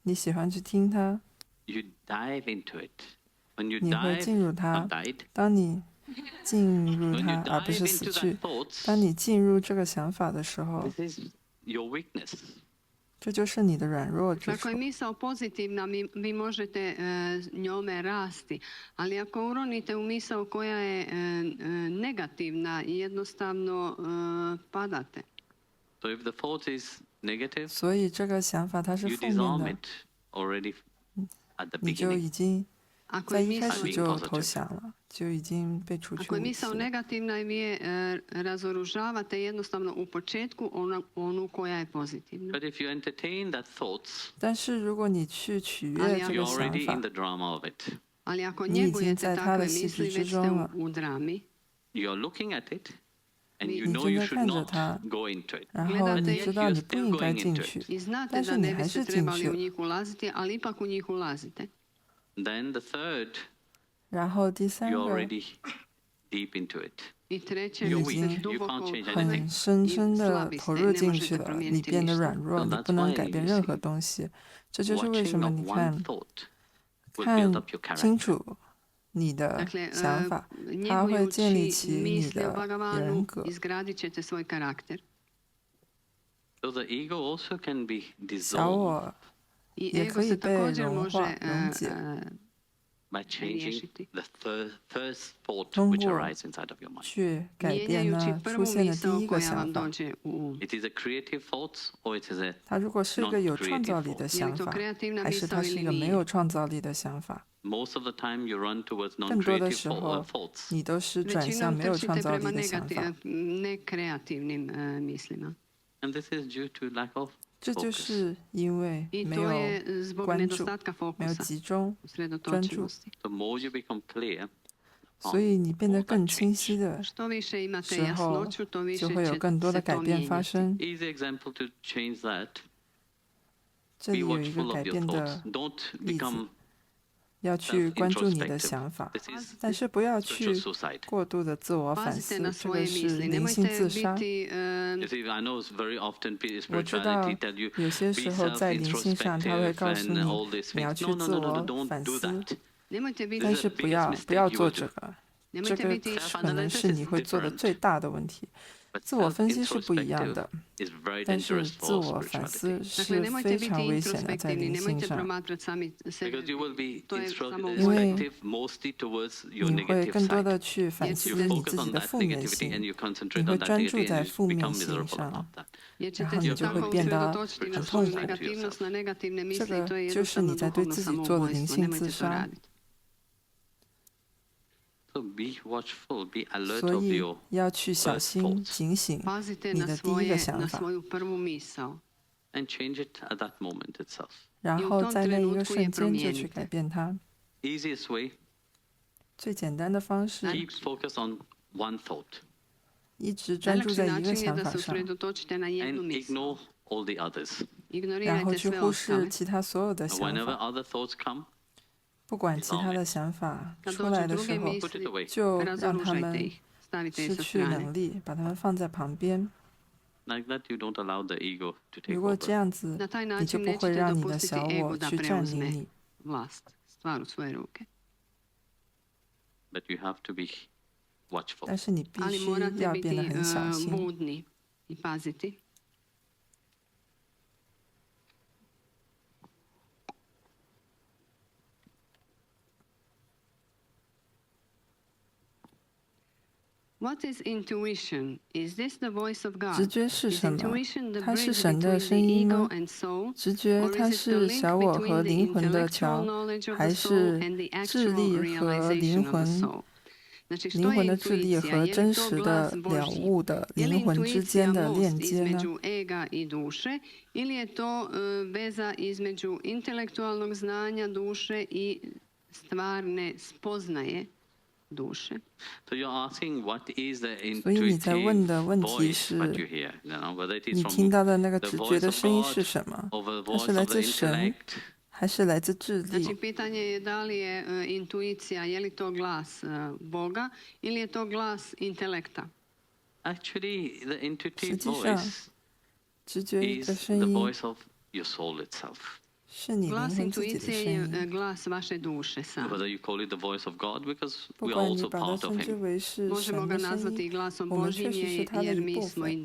你喜欢去听它， you dive into it. When you 你会 dive 进入 or 它。 died, 当你进入 when you 它，而不 dive 是死 into 去 that。thoughts, 当你进入这个想法的时候， this is your weakness. 这就是你的软弱之 Ako 处 je。misao pozitivna, vi možete njome rasti, ali ako uronite u misao koja je negativna, jednostavno padate. So if the thought is negative, 所以这个想法它是 you 负面 disarm 的， it already at the 你就 beginning. 已经 Ako 在 je 一开 misao 始 being 就 positive. 投降了，就已经被除去 Ako je 武器 misao 了。 negativna i vi je razoružavate jednostavno u početku onu koja je pozitivna. But if you entertain that thoughts, 但是如果你去取悦 Ali 这 ako- you're 个想 already 法 in，the drama of it. Ali ako 你已经 njegujete 在他的 takve 戏 misli, 剧之 već ste 中了。 u drami. You're looking at it, and you 你 know 正 you 在 should 看着 not 它， go into it. 然后 Gledate 你 ih, 知道 you're 你不 still 应该 going 进 into 去 it.， I znate 但是 da 你 ne 还 biste 是进 trebali 去 u 了。 njih ulaziti, ali ipak u njih ulazite. Then the third, 然后第三 you're 个， already deep into it. I treće, You're vi ste weak. You duboko can't change 很 anything. 深深 i 的 slabi 投 ste, 入 ne 进去 možete 了，你 promijeniti 变得 ništa. 软弱， So 你 that's 不能 why 改变 you 任 see, 何东西。这就是为什 watching 么 of 你 one 看 thought will build 看 up your 清 character. 楚你的 Dakle, 想法，它会建立 njegujući 起你 misli o 的人 Bhagavanu, 格。 izgradit ćete svoj karakter. So the ego also can be 小 dissolved 我 I 也 ego 可以 se 被 također 融 može 化、溶解， by changing riješiti. the first thought 通 which 过 arises inside of your mind. 去改变 mijenjajući 那出 prvu 现的第 misao 一个 koja 想 vam 法。 dođe u um. It is a creative thought or it is a 它如果是一个有创造力的 Je li 想 to 法， kreativna 还是 misao 它是一 ili 个没 nije? 有创造力的想法？ most of the time you run towards 更多的 non-creative 时候， thoughts. 你都是转向 Većinom 没有创 trčite 造力 prema 的想法。 nekreativnim mislima. And this is due to lack of 这就 focus. 是因为 I 没 to 有 je zbog 关注， nedostatka 没有 fokusa, 集中， usredotočenosti. The more you become clear, 所以你变得 all that 更清 change. 晰的 Što više imate 时候， jasnoću, to više 就会有 će 更多的 se 改 to 变发 mijenjati. 生。 Easy example to change that. 这 Be 里有一个 watchful 改 of your 变 thoughts. 的 Don't 例子， become 要去关注你的 self-introspective. 想法， This is 但是不要 spiritual 去 suicide. 过度的自我反 Pazite 思， na 这个 svoje 是 misli. 灵性 Nemojte 自杀。 biti You see, I know it's very often 我知道 spirituality tell you 有些 be 时候在灵性上，他会 self-introspective 告诉 and all 你 these 你要 things. 去 No, no, 自 no, no, 我 don't 反 do 思， that. Nemojte biti, 但 This is 是 the 不要 biggest 不要 mistake you 做 will 这 do. 个，这 nemojte 个 biti 可能是你会做的最大的问题。自我分析是不一样的，但是自我反思是非常危险的，在灵性上，因为你会更多的去反思你自己的负面性，你会专注在负面性上，然后你就会变得很痛苦。这个就是你在对自己做的灵性自杀。所以要去小心警醒你的第一个想法，然后在那一个瞬间就去改变它。最简单的方式，一直专注在一个想法上，然后去忽视其他所有的想法。不管其他的想法出来的时候，就让他们失去能力，把他们放在旁边。如果这样子，你就不会让你的小我去占领你。但是你必须要变得很小心。直觉是什么？它是神的声音吗？直觉它是小我和灵魂的桥，还是智力和灵魂的智力和真实的了悟的灵魂之间的链接呢？所以你在问的问题是，你听到的那个直觉的声音是什么？它是来自神，还是来自智力？实际上，直觉的声音是你灵魂自己的声音。不管你把它称之为是神的声音，我们确实是它的一部分。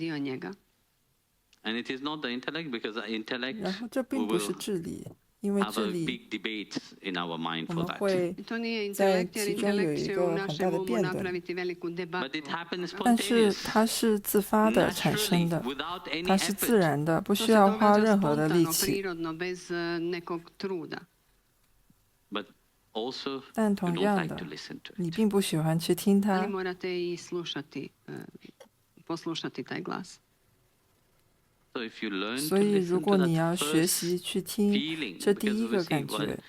然后这并不是智力，因为智力我们会在其中有一个很大的辩论，但是它是自发的产生的，它是自然的，不需要花任何的力气。但同样的，你并不喜欢去听它。所以，如果你要学习去听这第一个感觉，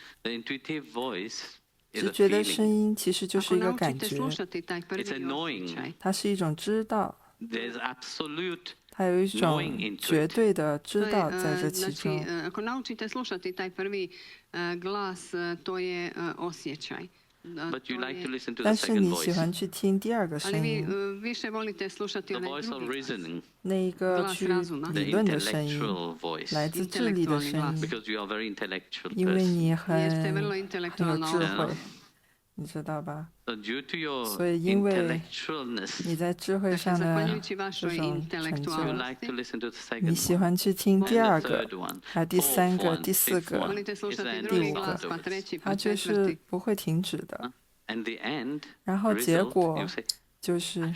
直觉的声音其实就是一个感觉，它是一种知道，它有一种绝对的知道在这其中。但是你喜欢去听第二个声音，那一个去理论的声音，来自智力的声音，因为你很有智慧，你知道吧？所以因为你在智慧上的这种成就，你喜欢去听第二个，还有第三个、第四个、第五个，它就是不会停止的。然后结果就是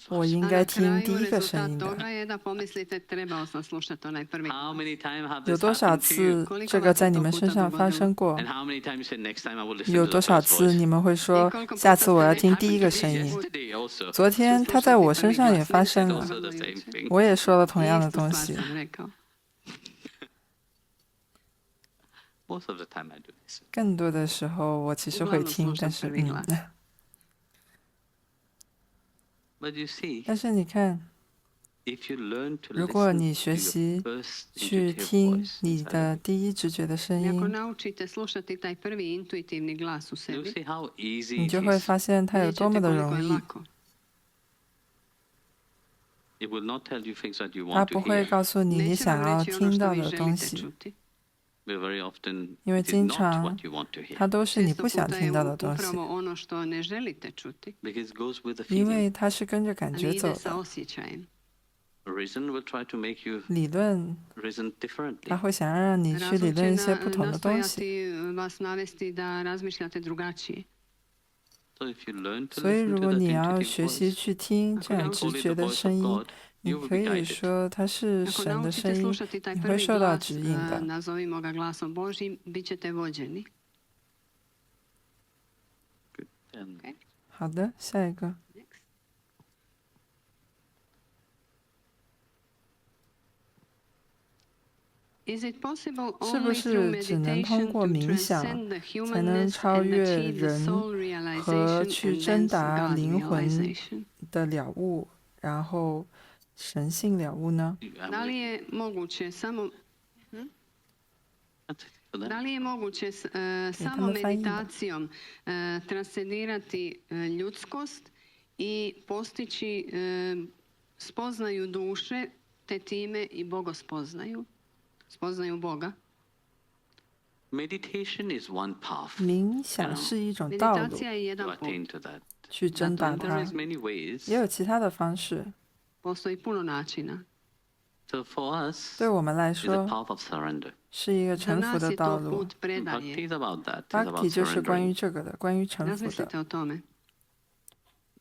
我应该听第一个声音的。有多少次这个在你们身上发生过？有多少次你们会说下次我要听第一个声音？昨天它在我身上也发生了，我也说了同样的东西。更多的时候我其实会听，但是你看，如果你学习去听你的第一直觉的声音，你就会发现它有多么的容易。它不会告诉你你想要听到的东西，因为经常它都是你不想听到的东西， upravo ono što ne želite čuti. 因为它是跟着感 Ne 觉 ide 走 sa 的。 osjećajem. Reason will try to make you 理论 reason 它 differently. 会想让你去理论一些不同的东西， nastojati vas navesti da razmišljate drugačije. So if you learn to 所以 listen 如 to 果 that 你要 intuitive 学习 voice, 去听这样直觉的声音， 你 you will 可 be 以 guided. 说它是 Ako 神的声 naučite 音， slušati taj 你会 prvi 受到 glas, 指引的。 nazovimo ga glasom Božjim, bit ćete vođeni. And 好的，下一个。 Is it possible 是不 only through 是只能通 meditation 过 to 冥想 transcend the 才能 humanness 超 and 越 achieve the 人 soul 和 realization 去 and 征 thence 达 God 灵魂 realization? 的了悟，然后神性了悟呢？ Da li je moguće samo Da li je moguće samo meditacijom transcendirati ljudskost i postići spoznaju duše, te time i bogospoznaju, spoznaju Boga? meditation is one path 冥想是一种道路， Meditacija je jedan to put. attain to that. 去征达 There 它 is，many ways. 也有其他的方式。 Postoji puno načina. So for us, 对我们来 it's a 说， path of surrender. 是一个 Za 臣服 nas 的 je 道 to 路。 put predaje. Bhakti is about that. It's about Bhakti 就是关于 surrendering. 这个的，关于臣服的。 Razmislite o tome.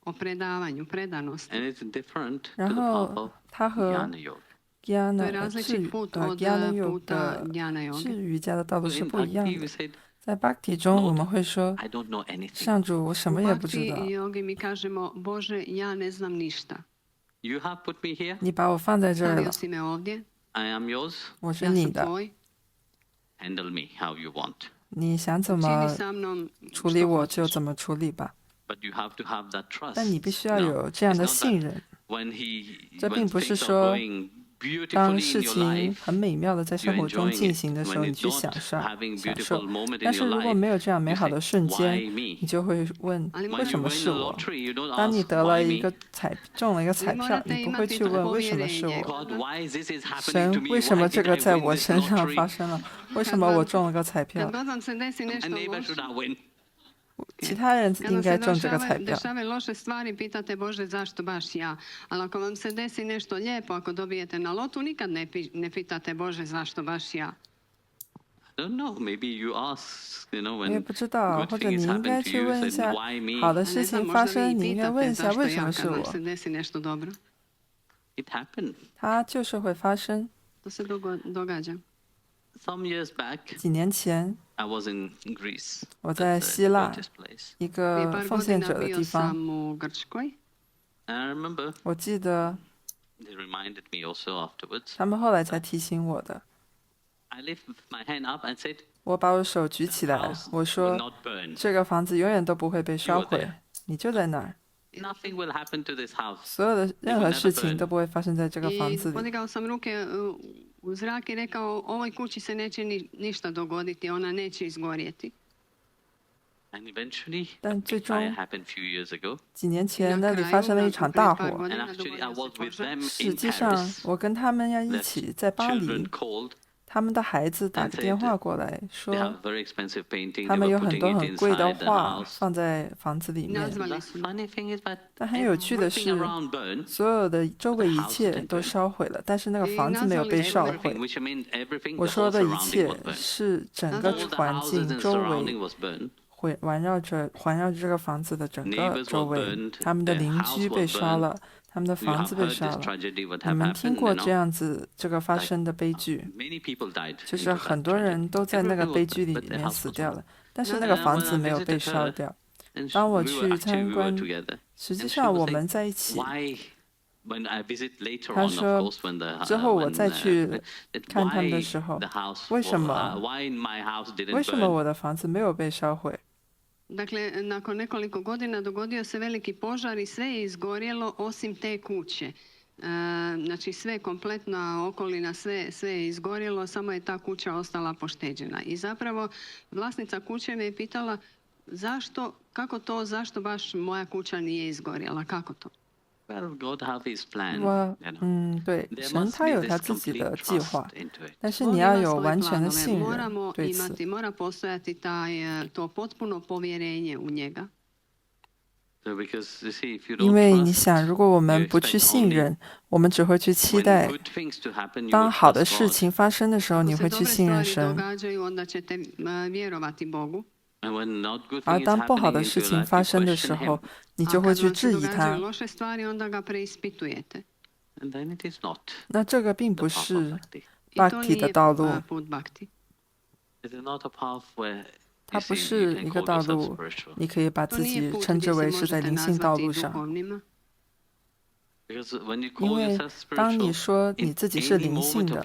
O predavanju, predanosti. And it's different to 然 the path 后 of 它和 jnana yoga. To je Gyana 治 različit put 的 od Gyana Yoga puta Jnana 治 Yoga. 瑜伽的道路 So 是 in 不一样 Bhakti, we 的。 said, 在 Bhakti 中，我们会说 I don't know anything. 上主，我什 U 么也不知 Bhakti 道， yogi mi kažemo, Bože, ja ne znam ništa. You have put me here. 你把我放在这儿 Stavio 了， si me ovdje, I am yours. 我是 ja 你 sam 的， tvoj. Handle me how you want. 你想怎 Čini 么 sa mnom 处理 što 我就 hoćeš. 怎么处理吧。 But you have to have that trust. 但你必须要 No, 有这样 it's 的 not 信 that 任。 when 这并 when 不是 things are 说 going 当 beautifully 事 in your 情 life, 很美妙的在 you're 生活中 enjoying 进 it. 行的时候， When 你 it's 去 not 享受 having 享 beautiful 受。 moment in 但是 your 如果 life, 没有这样美 you 好 say, 的瞬 why 间， me? 你就会问 Ali 为 When 什 you 么 win 是 the 我？ lottery, you don't 当你 ask 得 why 了一 me. 个中了一个彩票，你不会去问为什么是我？ God, why is this is happening 神 to me? 为什 Why 么这 did 个 I 在 win 我 this 身上发 lottery? 生了？为什么我中了个彩 Kad 票？ god vam se desi A nešto neighbor should loše, have win. 其他人 kad 应 vam 该 se 中这个彩票。 dešavaju loše stvari, pitate Bože zašto baš ja. Ali ako vam se desi nešto lijepo, ako dobijete na lotu, nikad ne pitate Bože zašto baš ja. I don't know. Maybe you ask, 我也 when 不知道， good 或者 things 你应 happen 该 to 去 you, 问一 said 下 why me? 好的 A 事 ne 情 znam, 发 možda 生， vi 你应该问 pitate 一下 zašto 为什 ja 么是 kad vam 我 se。desi nešto dobro. It happened. 它就是会发生。 To se događa. Some years back, 几年前， I was in Greece. 我在 That's a 希腊 gorgeous place. 一 Prije 个 par 奉献 godina 者的 bio 地方， sam u Grčkoj. And I remember 我记得 they reminded me also afterwards. 他们后来才提醒我的。 I lifted my hand up and said, 我把我手举起来， house 我 will 说 not burn. 这个房子永远都不会被烧 You were 毁 there.，你就在那儿， Nothing will happen to this house. 所有的任 will 何 never 事情 burn. 都不会发生在这个房 I 子里。 podigao sam ruke u zrak i rekao ovoj kući se neće ništa dogoditi, ona neće izgorjeti. And eventually, a 但 big 最 fire 终 happened a few years ago. 几年 I 前 na 那里发 kraju, 生了一 nakon 场 prije 大 par 火， And godina actually, I dogodio was se with požar. them 实 in 际上 Paris. 我跟他们要一 Their 起在巴 children 黎， called. 他们的孩子打 And 个电 said 话过来 They 说， have very expensive painting. 他 They 们 were 有很 putting 多 it 很贵的 inside the 画 house. 放在房子里面。 Nazvali The su me. funny thing is that 但很有趣的 everything 是， around burned. 所有的周围一切都烧毁了，但是那个房子没有被烧 Everything, 毁。 which means everything, 我 the 说 whole 的一 surrounding 切 was burned. 是整个 All the 环 houses 境 and 周 surrounding 围 was burned. 会环绕着这个房子的整个 Neighbors 周 were 围， burned. 他们的 Their 邻 house 居被 was 烧 burned. 了，他们的 You 房 have 子被 heard 烧 this 了。 tragedy what 你 have 们听 happened, 过 you 这 know? 样子这个发生的悲剧， Many people died. 就 into 是 that 很多 tragedy. 人都在那个 Everything 悲 was 剧 burned, 里 but the 面 house 死 was 掉 not. 了，但是 And 那个 then 房 when 子 I 没有被 visited 烧 her, 掉。 and 当我 we were 去 actually 参 we were 观， together. 实际 And she 上 was 我 saying, 们在一起。 why when I visit later 他 on, of 说 course, when the 之后我 when 再去 that 看他们的 why 时候 the house 为什么 why my house 为 didn't 什么 burn? 我的房子没有被烧毁？ Dakle, nakon nekoliko godina dogodio se veliki požar i sve je izgorjelo osim te kuće. Znači sve kompletna okolina, sve je izgorjelo, samo je ta kuća ostala pošteđena. I zapravo vlasnica kuće me je pitala zašto baš moja kuća nije izgorjela, kako to? 对，神他有他自己的计划，但是你要有完全的信任对此。Mora postojati to potpuno povjerenje u njega. 因为你想，如果我们不去信任，我们只会去期待。当好的事情发生的时候，你会去信任神；而当不好的事情发生的时候，你就会去质疑他。那这个并不是 Bhakti 的道路。它不是一个道路，你可以把自己称之为是在灵性道路上。因为当你说你自己是灵性的，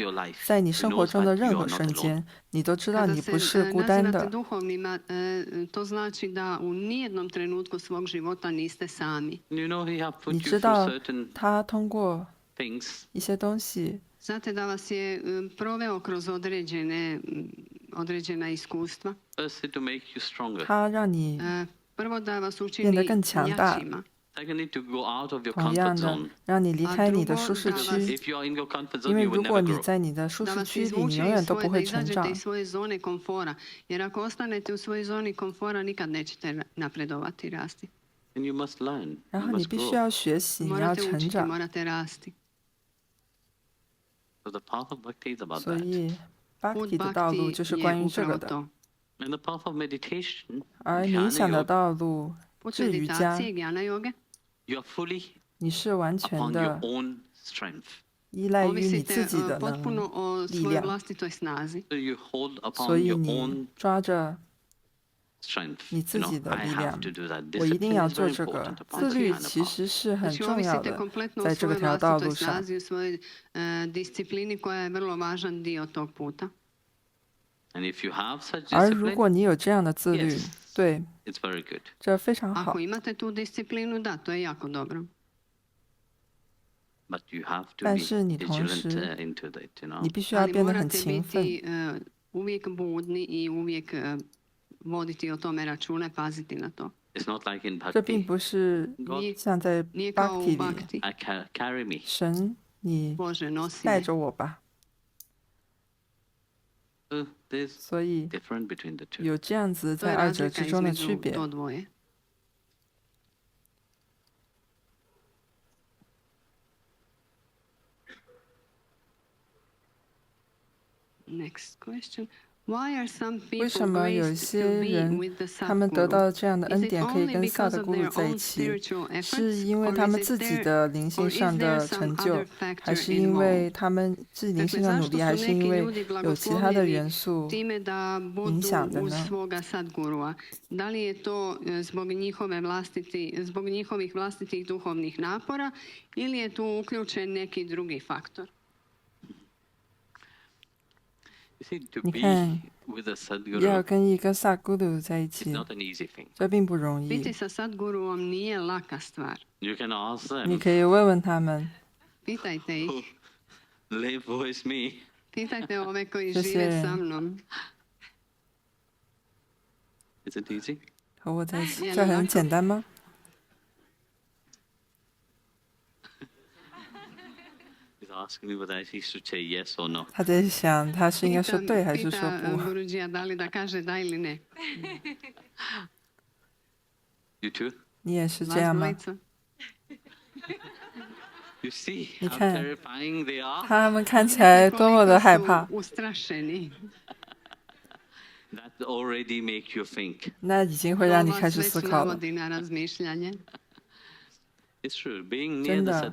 在你生活中的任何瞬间，你都知道你不是孤单的。你知道他通过一些东西。它让你变得更强大。同样的，让你离开你的舒适区，因为如果你在你的舒适区里，你永远都不会成长。然后你必须要学习，你要成长。所以 Bhakti 的道路就是关于这个的。而冥想的道路是瑜伽，你是完全的依赖于你自己的力量，所以你抓着你自己的力量。我一定要做这个。自律其实是很重要的，在这个条道路上。而如果你有这样的自律，对，这非常好。但是你同时，你必须要变得很勤奋。这并不是像在 Bhakti 里，神，你带着我吧。所以有这样子在二者之中的区别。Next question. 为什么有一些人他们得到这样的恩典可以跟萨德咕噜在一起？是因为他们自己的灵性上的成就，还是因为他们自己灵性上努力，还是因为有其他的元素影响的呢？ Da li je to zbog njihovih vlastitih duhovnih napora ili je tu uključen neki drugi faktor? 你看，要跟一个萨咕噜在一起，这并不容易。你可以问问他们。这些人和我在一起，这很简单吗？他在想，他是应该说对还是说不？你也是这样吗？你看，他们看起来多么的害怕。那已经会让你开始思考了。真的，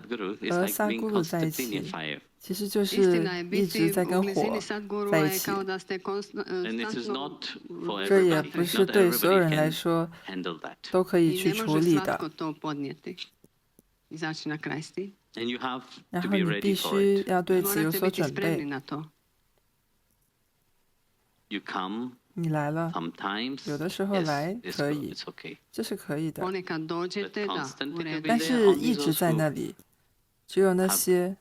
和萨咕噜在一起，其实就是一直在跟火在一起。这也不是对所有人来说都可以去处理的。然后你必须要对此有所准备。你来了，有的时候来可以，这是可以的。但是一直在那里，只有那些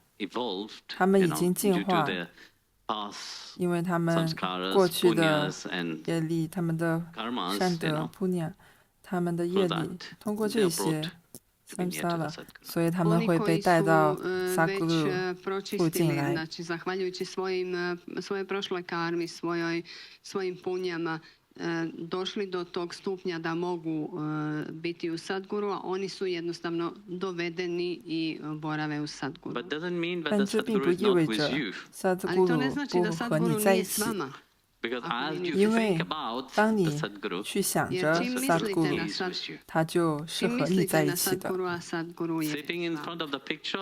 他们已经进化，因为他们过去的业力、他们的善德、punya、他们的业力，通过这些， samsara， 所以他们会被带到萨古鲁附近来。 znači zahvaljujući svojoj prošloj karmi, svojim punjama, došli do tog stupnja da mogu biti u Sadguru, a oni su jednostavno dovedeni i borave u Sadguru. 但这并不意味着萨古鲁不和你在一起，因为当你去想着萨古鲁，他就是和你在一起的。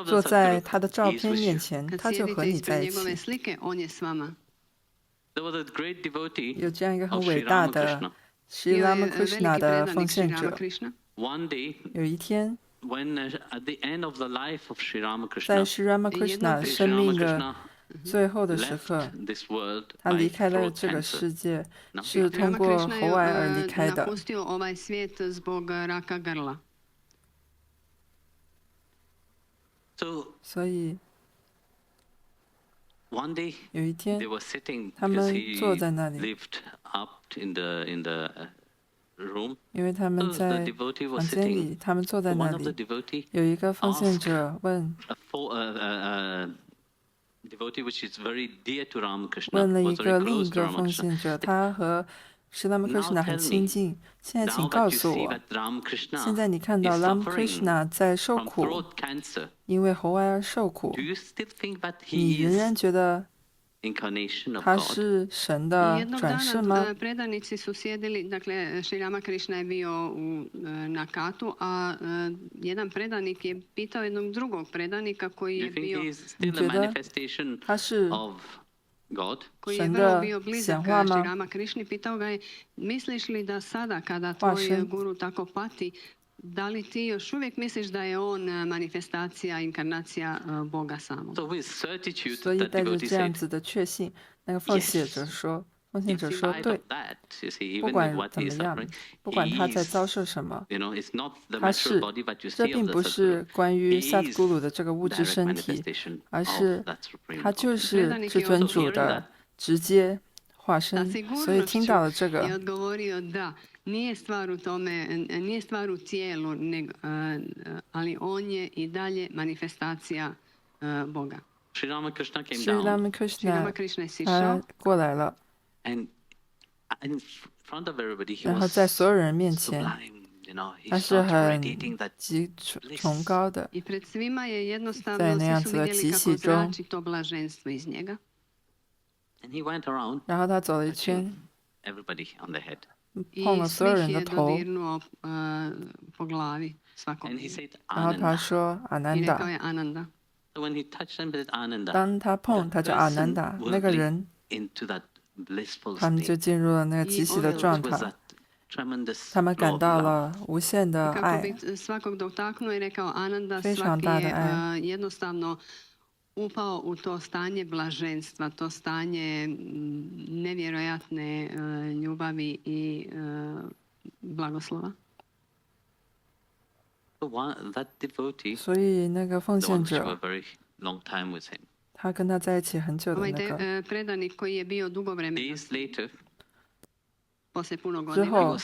坐在他的照片面前，他就和你在一起。 有这样一个很伟大的 Sri Ramakrishna 的奉献者。有一天，在 Sri Ramakrishna 生命的最后的时刻，他离开了这个世界，是通过喉癌而离开的。所以， 有一天，他们坐在那里，因为他们在房间里，他们坐在那里。有一个奉献者问了另一个奉献者，他和 Sri Ramakrishna 很亲近。现在，请告诉我，现在你看到 Ramakrishna 在受苦，因为喉癌而受苦，你仍然觉得他是神的转世吗？ predanici su sjedili, dakle, Sri Ramakrishna je bio na katu, a jedan predanik je pitao jednog drugog predanika koji je bio 你觉得他是 koji je vrlo bio blizak Sri Ramakrishni, pitao ga je, misliš li da sada kada tvoj guru tako pati, da li ti još uvijek misliš da je on manifestacija, inkarnacija Boga samog? 所以带着这样子的确信，那个奉献者说，对，不管怎么样，不管他在遭受什么，他是，这并不是关于萨古鲁的这个物质身体，而是他就是至尊主的直接化身。所以听到了这个。 Nije stvar u tome, nije stvar u tijelu, ali on je i dalje manifestacija Boga. Sri Ramakrishna 他过来了，然后在所有人面前，他是很极崇高的，在那样子的集喜中，然后他走了一圈。 碰了所有人的头，然后他说阿南达。当他碰，他叫阿南达，那个人，他们就进入了那个极喜的状态，他们感到了无限的爱，非常大的爱。 upao u to stanje blaženstva, to stanje nevjerojatne ljubavi i blagoslova. 所以那个奉献者，他跟他在一起很久的那个。 predanik koji je bio dugo vremena. 之后，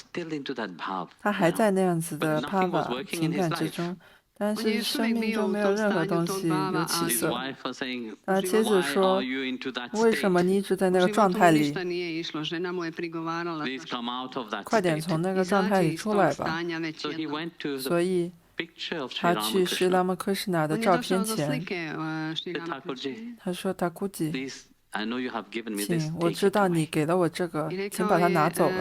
他还在那样子的bhava情感之中。 但是生命中没有任何东西有起色。他接着说：“为什么你一直在那个状态里？快点从那个状态里出来吧。”所以，他去Sri Ramakrishna的照片前，他说：“塔古吉，请，我知道你给了我这个，请把它拿走吧。”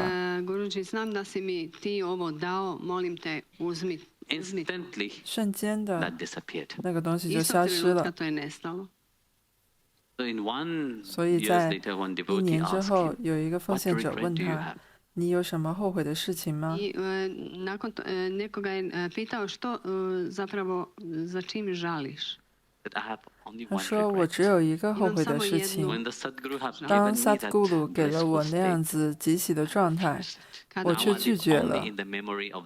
瞬间的那个东西就消失了。所以在1年之后，有一个奉献者问他：“你有什么后悔的事情吗？” 他说：“我只有一个后悔的事情。当萨古鲁给了我那样子极喜的状态，我却拒绝了。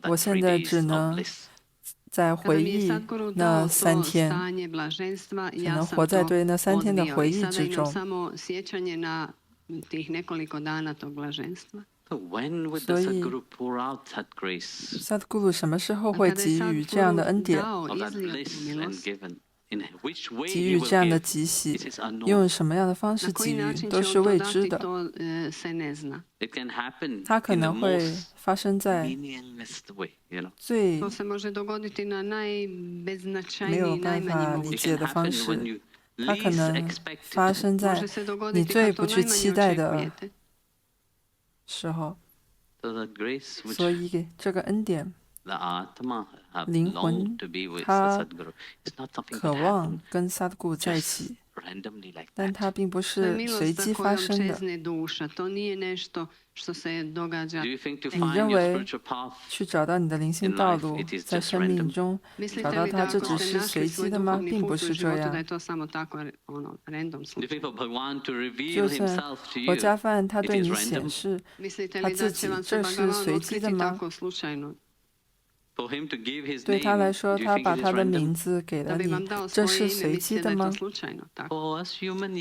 我现在只能在回忆那3天，只能活在对那3天的回忆之中。所以，萨德古鲁什么时候会给予这样的恩典，给予这样的吉喜，用什么样的方式给予，都是未知的。它可能会发生在最没有办法理解的方式，它可能发生在你最不去期待的时候。所以这个恩典，灵魂它渴望跟萨德古在一起，但它并不是随机发生的。你认为去找到你的灵性道路，在生命中找到它，这只是随机的吗？并不是这样。就算佛家范他对你显示他自己，这是随机的吗？对他来说，他把他的名字给了你，这是随机的吗？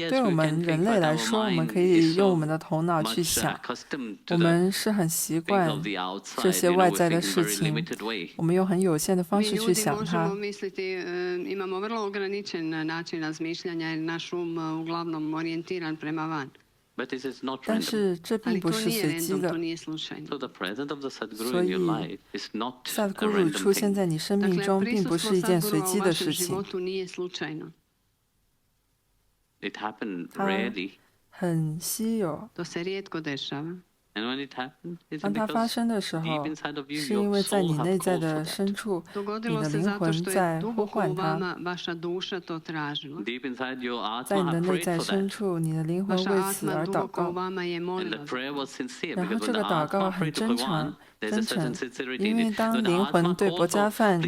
对我们人类来说，我们可以用我们的头脑去想，我们是很习惯这些外在的事情，我们用很有限的方式去想它。但是这并不是随机的，所以萨德古鲁出现在你生命中并不是一件随机的事情，它很稀有。当它发生的时候，是因为在你内在的深处，你的灵魂在呼唤它。在你的内在深处，你的灵魂为此而祷告。然后这个祷告很真诚，因为当灵魂对薄伽梵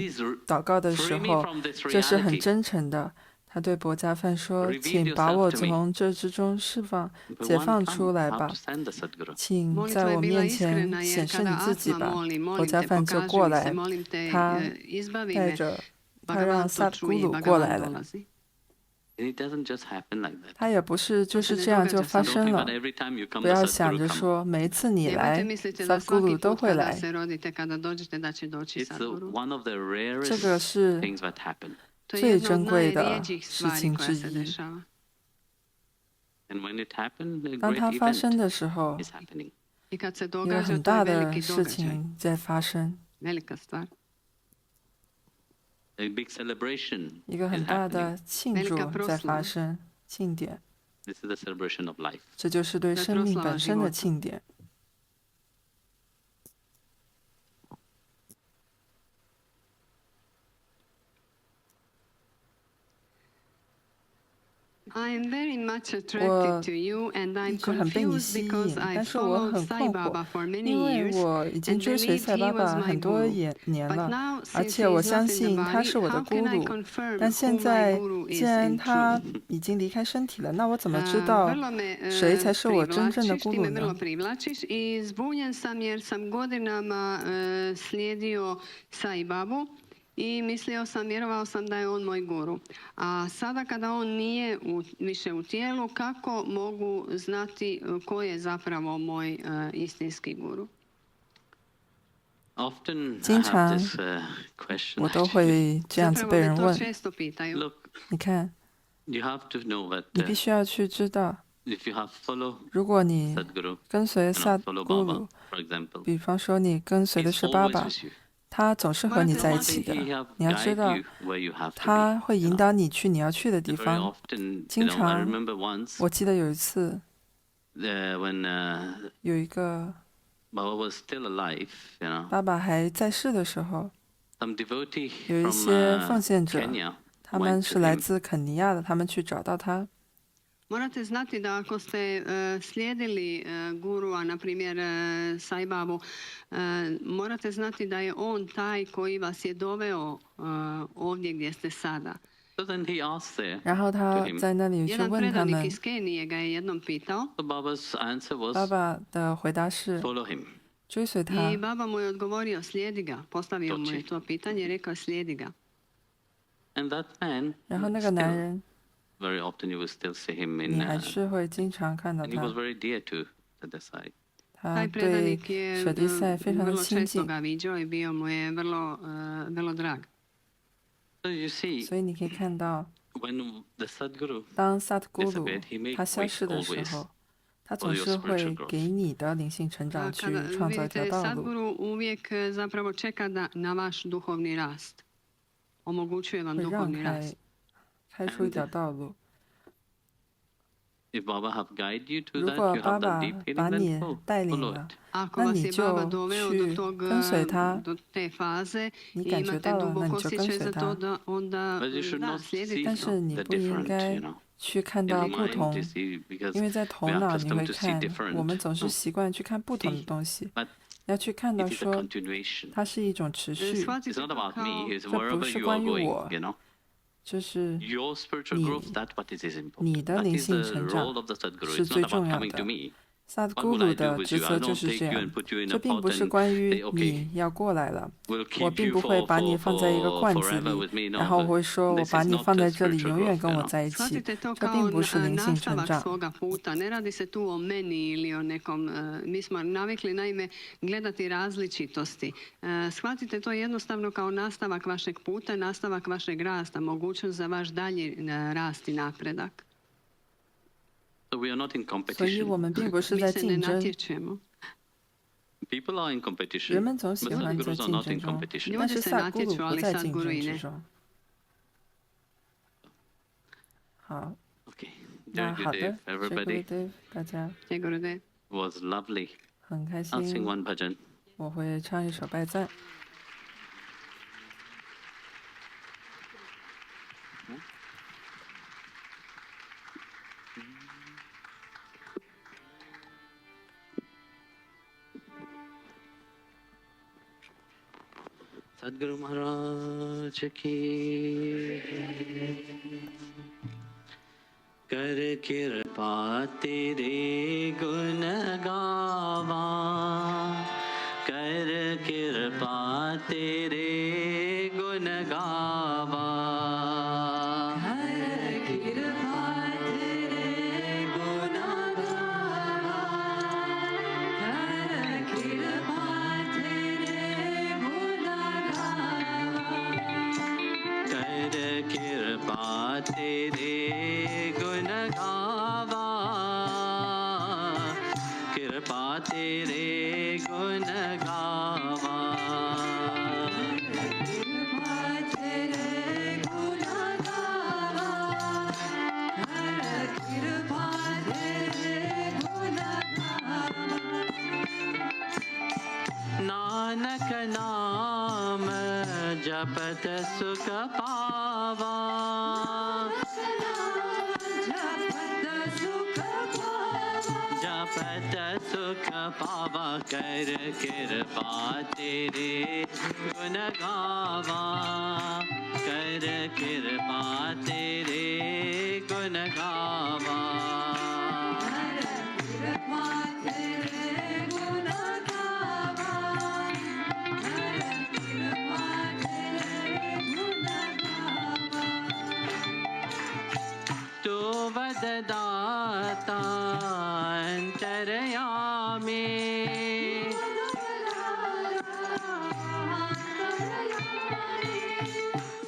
祷告的时候，这是很真诚的。他对薄伽梵说：“请把我从这之中解放出来吧，请在我面前显示你自己吧。”薄伽梵就过来，他让萨德古鲁过来了。他也不是就是这样就发生了。不要想着说每一次你来，萨德古鲁都会来。这个是最珍贵的事情之一。当它发生的时候，一个很大的事情在发生，一个很大的庆祝在发生，庆典。这就是对生命本身的庆典。我一直很被你吸引，但是我很困惑，因为我已经追随塞巴巴很多年了，而且我相信他是我的咕噜。但现在既然他已经离开身体了，那我怎么知道谁才是我真正的咕噜呢？I mislio sam, vjerovao sam da je on moj guru. A sada kada on nije više u tijelu, kako mogu znati ko je zapravo moj istinski guru? 经常我都会这样子被人问。你看，你必须要去知道，如果你跟随萨德古鲁，比方说你跟随的是爸爸，他总是和你在一起的。你要知道，他会引导你去你要去的地方。经常，我记得有一次，有一个爸爸还在世的时候，有一些奉献者，他们是来自肯尼亚的，他们去找到他。Morate znati da ako ste slijedili gurua, na primjer Saibabu, morate znati da je on taj koji vas je doveo ovdje gdje ste sada. 然后他在那里去问他们，爸爸的回答是追随他。I baba mu je odgovorio slijedi ga, postavio mu je to pitanje i rekao slijedi ga. 然后那个男人。你还是会经常看到他。他对舍利赛非常的亲近，所以你可以看到，当萨特古鲁他消失的时候，他总是会给你的灵性成长去创造一条道路。会让开出一条道路。如果爸爸把你带领了，那你就去跟随他。你感觉到了，那你就跟随他。但是你不应该去看到不同，因为在头脑你会看，我们总是习惯去看不同的东西。要去看到说，它是一种持续，这不是关于我，这是你的灵性成长是最重要的。萨特古鲁的职责就是这样，这并不是关于你要过来了，我并不会把你放在一个罐子里，然后我会说我把你放在这里，永远跟我在一起，这并不是灵性成长。Shvatite to jednostavno kao nastavak vašeg puta, nastavak vašeg rasta, mogućnost za vaš dalji rast i napredak. 所以我们并不是在竞争。人们总喜欢在竞争中，但是萨古鲁不在竞争之中。好，那好的，大家很开心。我会唱一首拜赞。सद्गुरु महाराज की कर कृपा तेरे गुण गावा कर कृपा तेरे गुण गावा तेरे गुण गावा कृपा तेरे गुण गावा कृपा तेरे गुण गावा कृपा तेरे गुण गावा नानक नाम जपत सुख पावा जपत सुख पावा कर कृपा तेरे गुण गावा कर कृपा तेरे गुण गावा दाता अंतरयामी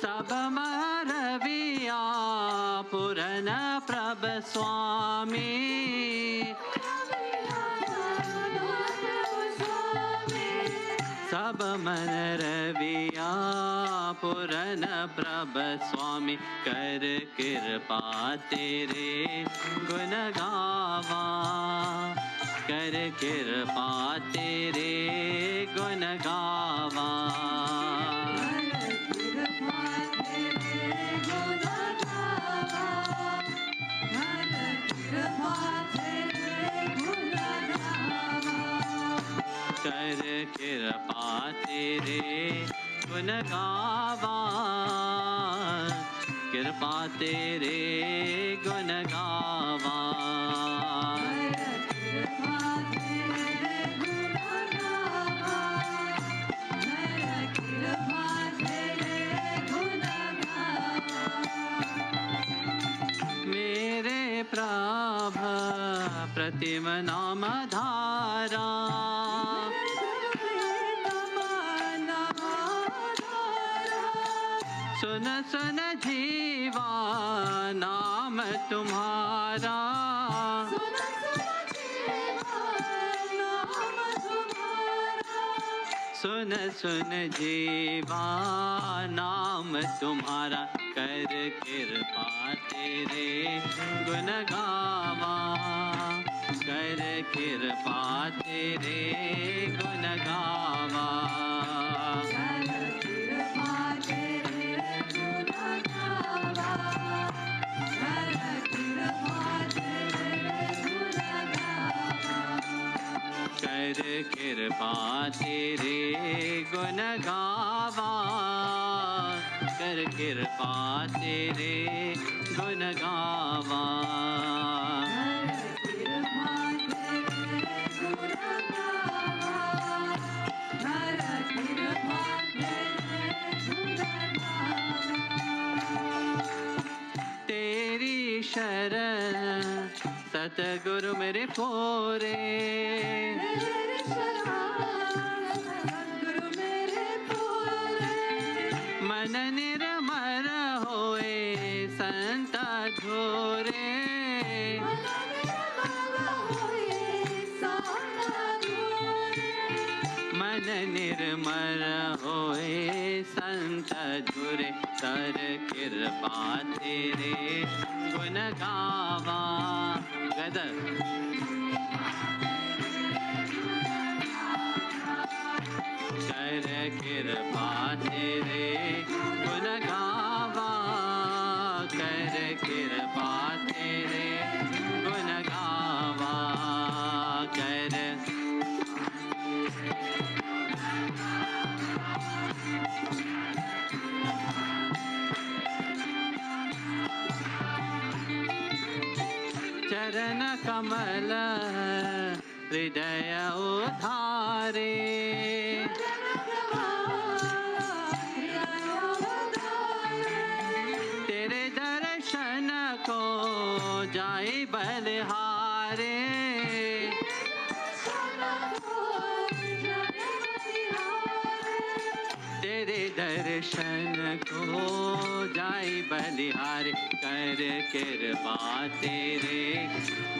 सब मरविया पुरन प्रभ स्वामी सब मन रविया पुरन प्रभ स्वामी कर कृपा तेरे गुण गावा कर कृपा तेरे गुण गावा कर कृपा तेरे गुण गावा कृपा तेरे गुण गावा मेरे प्रभ प्रतिम नाम धारा सुन सुन जीवा नाम तुम्हारा सुन सुन जीवा नाम तुम्हारा कर कृपा तेरे गुण गावा कर कृपा तेरे गुण गावा कर कृपा तेरे गुण गावा कर कृपा तेरे गुण गावा तेरी शरण सतगुरु मेरे पोरे मन निर्मल होए संत झोरे मन निर्मल होए संत झोरे तर कृपा तेरे गुण गावा गदर कर कृपा तेरे गुण गावा कर कृपा तेरे गुण गावा कर चरण कमल हृदय उधारे तेरे दर्शन को जाए बलिहारे तेरे दर्शन को जाए बलिहारे कर कृपा तेरे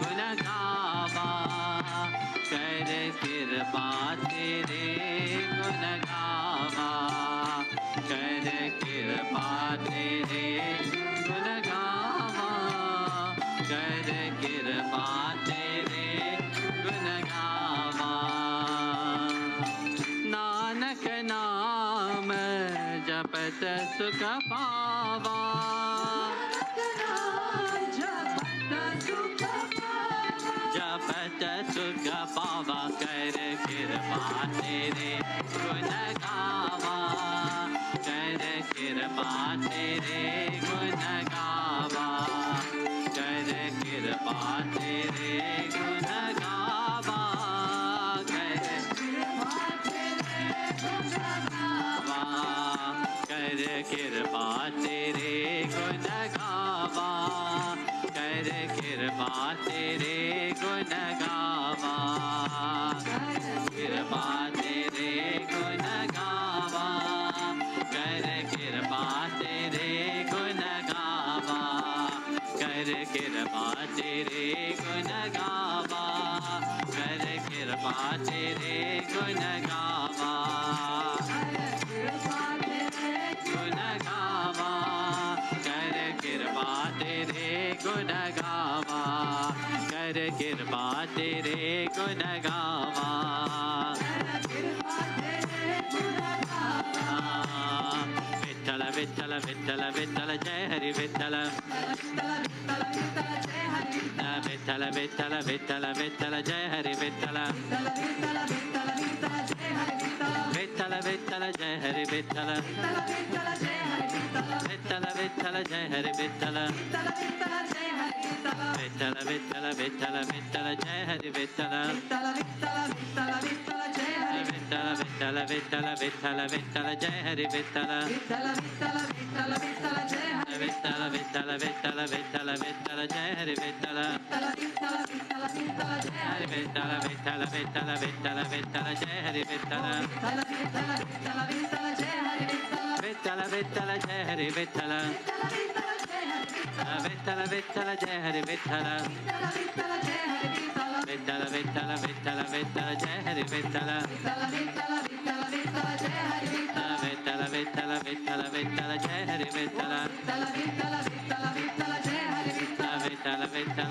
गुण गावा कर कृपा तेरे गुण गावा कर कृपा तेरे गुण गावा कर कृपा तेरे गुण गावा नानक नाम जपत सुख पावा जपत सुख पावा कर कृपा तेरे गुण गावा कर कृपा तेरे गुण गावा कर कृपा तेरे गुण गावा कर कृपा तेरे गुण गावा कर कृपा तेरे गुण गावा कर कृपा तेरे गुण गावा कृपा तेरे गुण गावा कर कृपा तेरे गुण गावा कर कृपा तेरे गुण गावा कर कृपा तेरे गुण गावा गुण गावा कर कृपा तेरे गुण गावा कर कृपा तेरे गुण गावा विठ्ठल विठ्ठल विठ्ठल विठ्ठल जय हरि विठ्ठल विठ्ठल विठ्ठल विठ्ठल विठ्ठल जय हरि विठ्ठल विठ्ठल विठ्ठल जय हरि विठ्ठल विठ्ठल विठ्ठल जय हरि विठ्ठल विठ्ठल विठ्ठल विठ्ठल विठ्ठल जय हरि विठ्ठल विठ्ठल Vitthal Vittala Vittala Vittala Vittala Jai Hari Vittala Vittala, Vittala, Vittala, Vittala, Jai Hari Vittala Vittala Vittala Vittala Vittala Jai Hari Vittala Vittala, Vittala, Vittala, Vittala, Jai Hari Vittala Vittala Vittala Vittala Vittala Jai Hari Vittala Vittala, Vittala, Vittala, Vittala, Jai Hari Vittala Vittala Vittala Jai Hari Vittala Vittala, Vittala, Jai Hari Vittala Vittala Vittala Vittala Vittala Jai Hari Vittala Vittala, Vittala,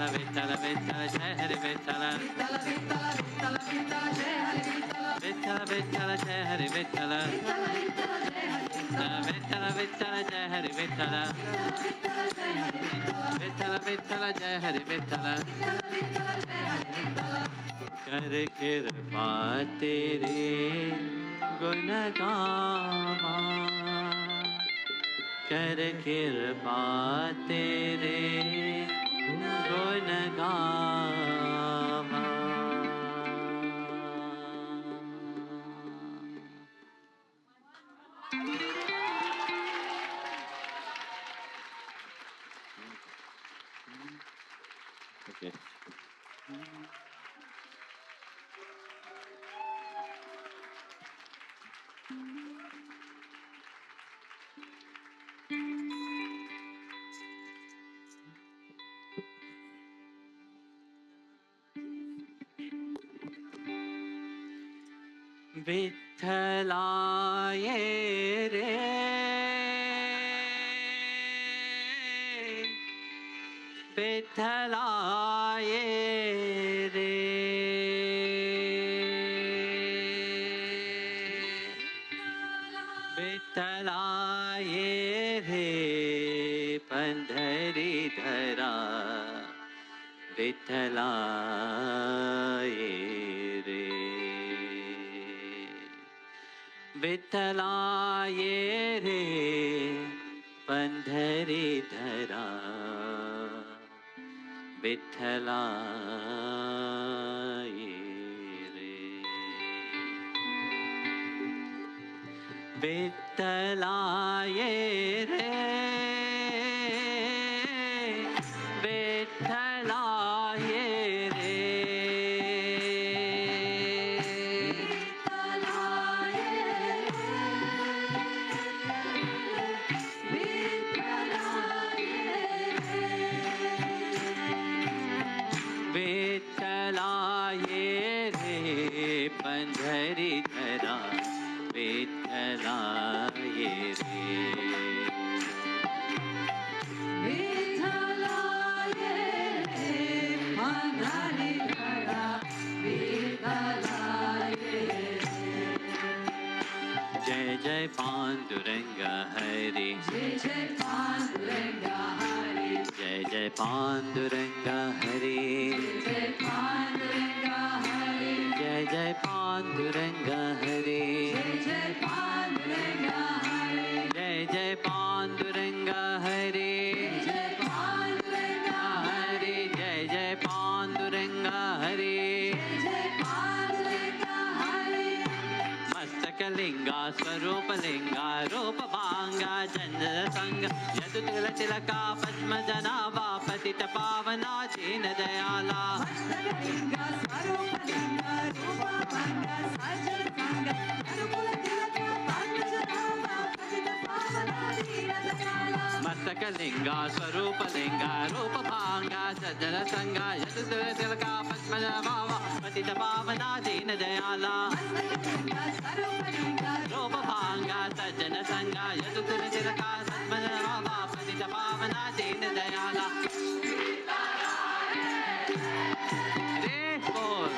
Vittala, Vittala, Jai Hari Vittala Vittala Vittala Vittala Vittala Jai Hari Vittala Vittala, Vittala, Vittala, Vittala, Jai Hari Vittala Vittala Vittala Vittala Vittala Jai Hari Vittala Vittala, Vittala, Vittala, Vittala, Jai Hari Vittala Vittala Vittala Jai Hari Vittala Vittala, Vittala, Jai Hari Vittala Vittala Vittala Jai Hari Vittala कर कृपा तेरे गुण गावा कर कृपा तेरे गुण गावा Okay. विठ्ठलाय रे विठ्ठलाय रे विठ्ठलाय रे पंढरीधरा विठ्ठलाय रे विठ्ठलाय रे पंढरीधरा विठ्ठलाय रे विठ्ठलाय रे विठ्ठलाय रे विठ्ठलाय रे पंढरीधरा विठ्ठलाय रे Vittalaye Pandharidhara Vittalaye जय जय पांडुरंगा Hari Jai Jai Panduranga Hari जय जय पांडुरंगा हरि Jai Panduranga Hari जय जय पांडुरंगा Hari Jai Jai Panduranga Hari जय जय पांडुरंगा हरि Jai Panduranga हरि जय जय पांडुरंगा हरि Jai Panduranga Hari मस्तकलिंगा स्वरूपलिंगा रूपभांगा चंद्र संग यदु तिलका पद्मजनाभा पतित पावना दीन दयाला Mastakalinga Swarupalinga Rupabhanga Sajjana Anukula Tilaka Panchajanava Patita Pavana Dina Dayala मस्तकलिंगा स्वरूपलिंगा रूपभांगा सज्जन संगा यदु तिलका पद्मजनाभा पतित पावना दीन दयाला Mastakalinga Swarupalinga रूपभांगा सज्जन संगा यदु तिलका पद्मजनाभा पतित पावना दीन दयाला रे बोल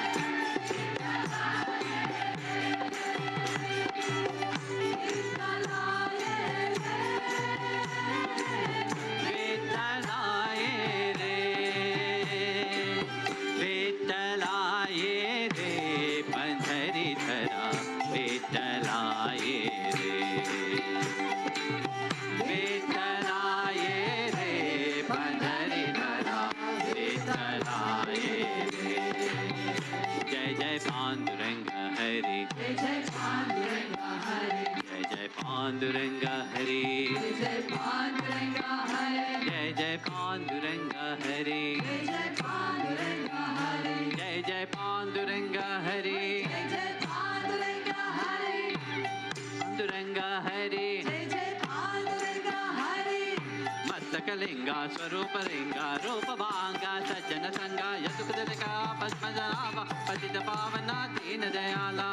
विठ्ठलाय रे विठ्ठलाय रे पंढरीधरा विठ्ठलाय Linga Swarupa Linga Rupa Bhanga Sajjana Sanga Yasukadalika Padmajanava Patita Pavana Dina Dayala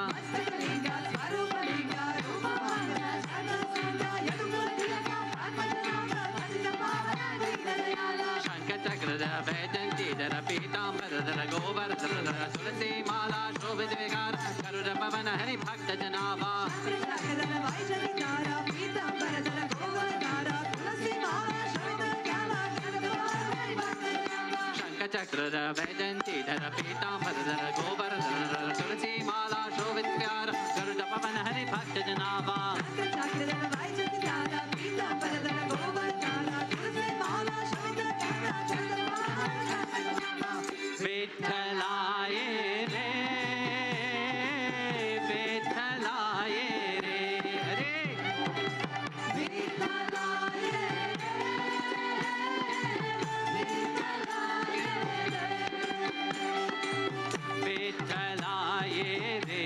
Linga Swarupa Linga Rupa Bhanga Sajjana Sanga Yasukadalika Padmajanava Patita Pavana Dina Dayala Shankachakra Vedanti Dara Pitambara Dara Govara Dara Tulasi Mala Shobhit Vigara Garuda Pavana Hari Bhakta Janava Shankachakra Vaishali Dara Pitambara Dara Govara Dara Tulasi Mala Shankachakra Vedanti Dara Pitambara Dara Govara Dara Tulasi Mala Shobhit Vigara Garuda Pavana Hari Bhakta Janava Shankachakra Vaishali Dara Pitambara Dara Govara Dara Tulasi Mala Shobhit Vigara Vitthalaye re Vitthalaye re Hare Vitthalaye Vitthalaye re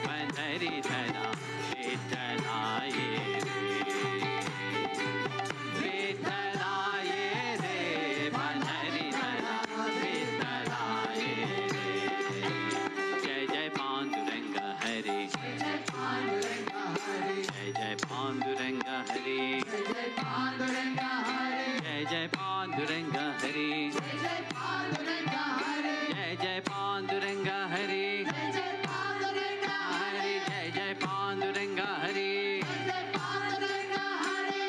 Pandhari Dhara Vitthalaye re Vitthalaye re Pandhari Dhara Vitthalaye re Jai Jai Panduranga Hari Jai Jai Panduranga Hari Jai Jai Panduranga Hari Jai Jai Panduranga Hari Jai Jai Panduranga Hari Jai Jai Panduranga Hari Jai Jai Panduranga Hari Jai Jai Panduranga Hari Jai Jai Panduranga Hari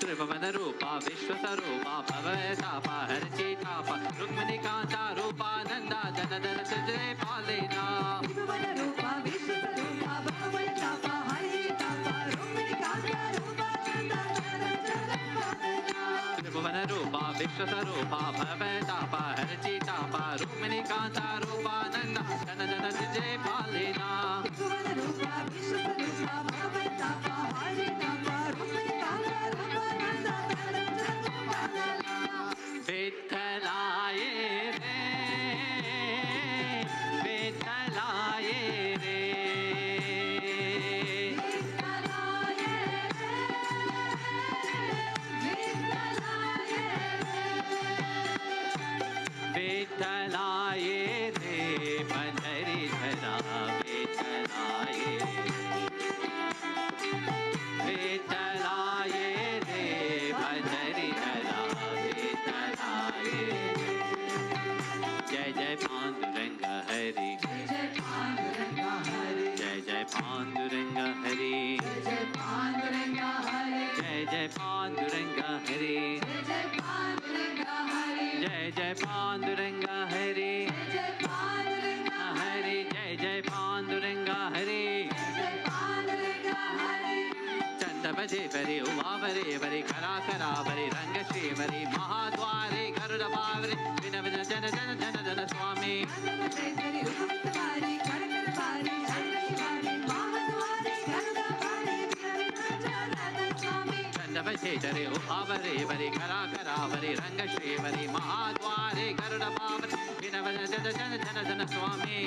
Tripavana Rupa Vishwasarupa Bhavatapa Harchitapa Rukmani Kanta Rupa Nanda Janadana Sajre Palina Tripavana Rupa Vishwasarupa Bhavatapa Harchitapa Rukmani Kanta Rupa Nanda Janadana Tripavana Rupa Vishwasarupa Bhavatapa Harchitapa Rukmani Kanta Rupa Nanda Janadana Sajre Palina Tripavana Rupa Vishwasarupa Bhavatapa Harchitapa Rukmani Kanta Rupa Nanda Janadana Vitthalaye re Vitthalaye re Vitthalaye re Vitthalaye re Pandhari Dhara Vitthalaye Vitthalaye re Pandhari Dhara Vitthalaye Jai Jai Panduranga Hari Jai Jai Panduranga Hari Jai Jai Panduranga Hari Jai Jai Panduranga Hari Jai Jai Panduranga Hari Jai Jai Panduranga Hari Jai Jai Panduranga Hari Jai Jai Panduranga Hari Chandavaje Vari Umavari Vari Karakara Vari Rangashi Vari Mahadwari Garuda Bhavari Vinavana Jana Jana Jana Jana Swami Chandavaje Vari Umavari Karakara Vari Rangashi Vari Mahadwari Garuda Bhavari Vinavana Jana Jana Swami Chandavaje Vari Umavari Vari Karakara Vari Rangashi Vari Mahadwari Garuda Bhavari Vinavana Jana Jana Jana Jana Swami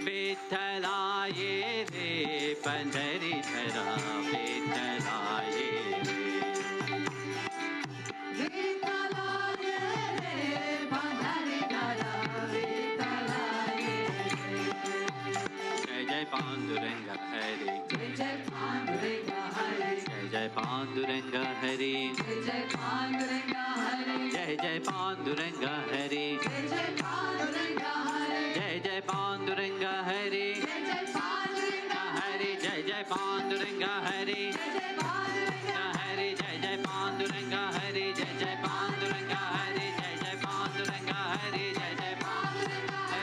Vitthalaye re Pandhari Dhara Vitthalaye Vitthalaye re Pandhari Dhara Vitthalaye Jai Jai Panduranga Hari Jai Jai Panduranga Hari Jai Jai Panduranga Hari Jai Jai Panduranga Hari Jai Jai Panduranga Hari Jai Jai Panduranga Hari Jai Jai Panduranga Hari Jai Jai Panduranga Hari Jai Jai Panduranga Hari Jai Jai Panduranga Hari Jai Jai Panduranga Hari Jai Jai Panduranga Hari Jai Jai Panduranga Hari Jai Jai Panduranga Hari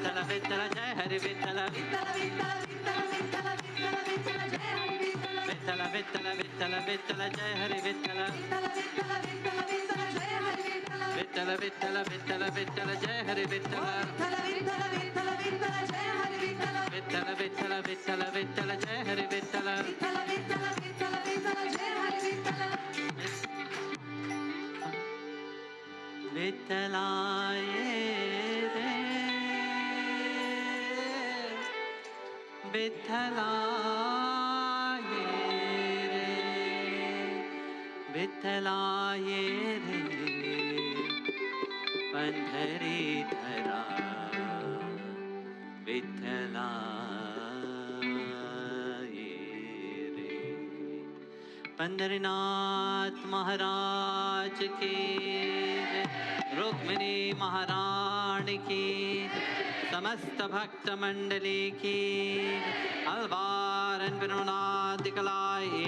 Vittala Vittala Jai Hari Vittala Vittala Vittala Vittala Vittala Vittala Jai Hari Vittala Vittala Vittala Vittala Jai Hari Vittala Vittala Vittala Vittala Vittala Jai Hari Vittala Vittala Vittala Vittala Vittala Jai Hari Vittala Vittalaye re Vittalaye re Vittalaye re Pandhari dhara Vittalaye re Pandharinath Maharaj ki Rukmini महारानी की समस्त भक्त मंडली की अलवार एंड विनोनादिकलाए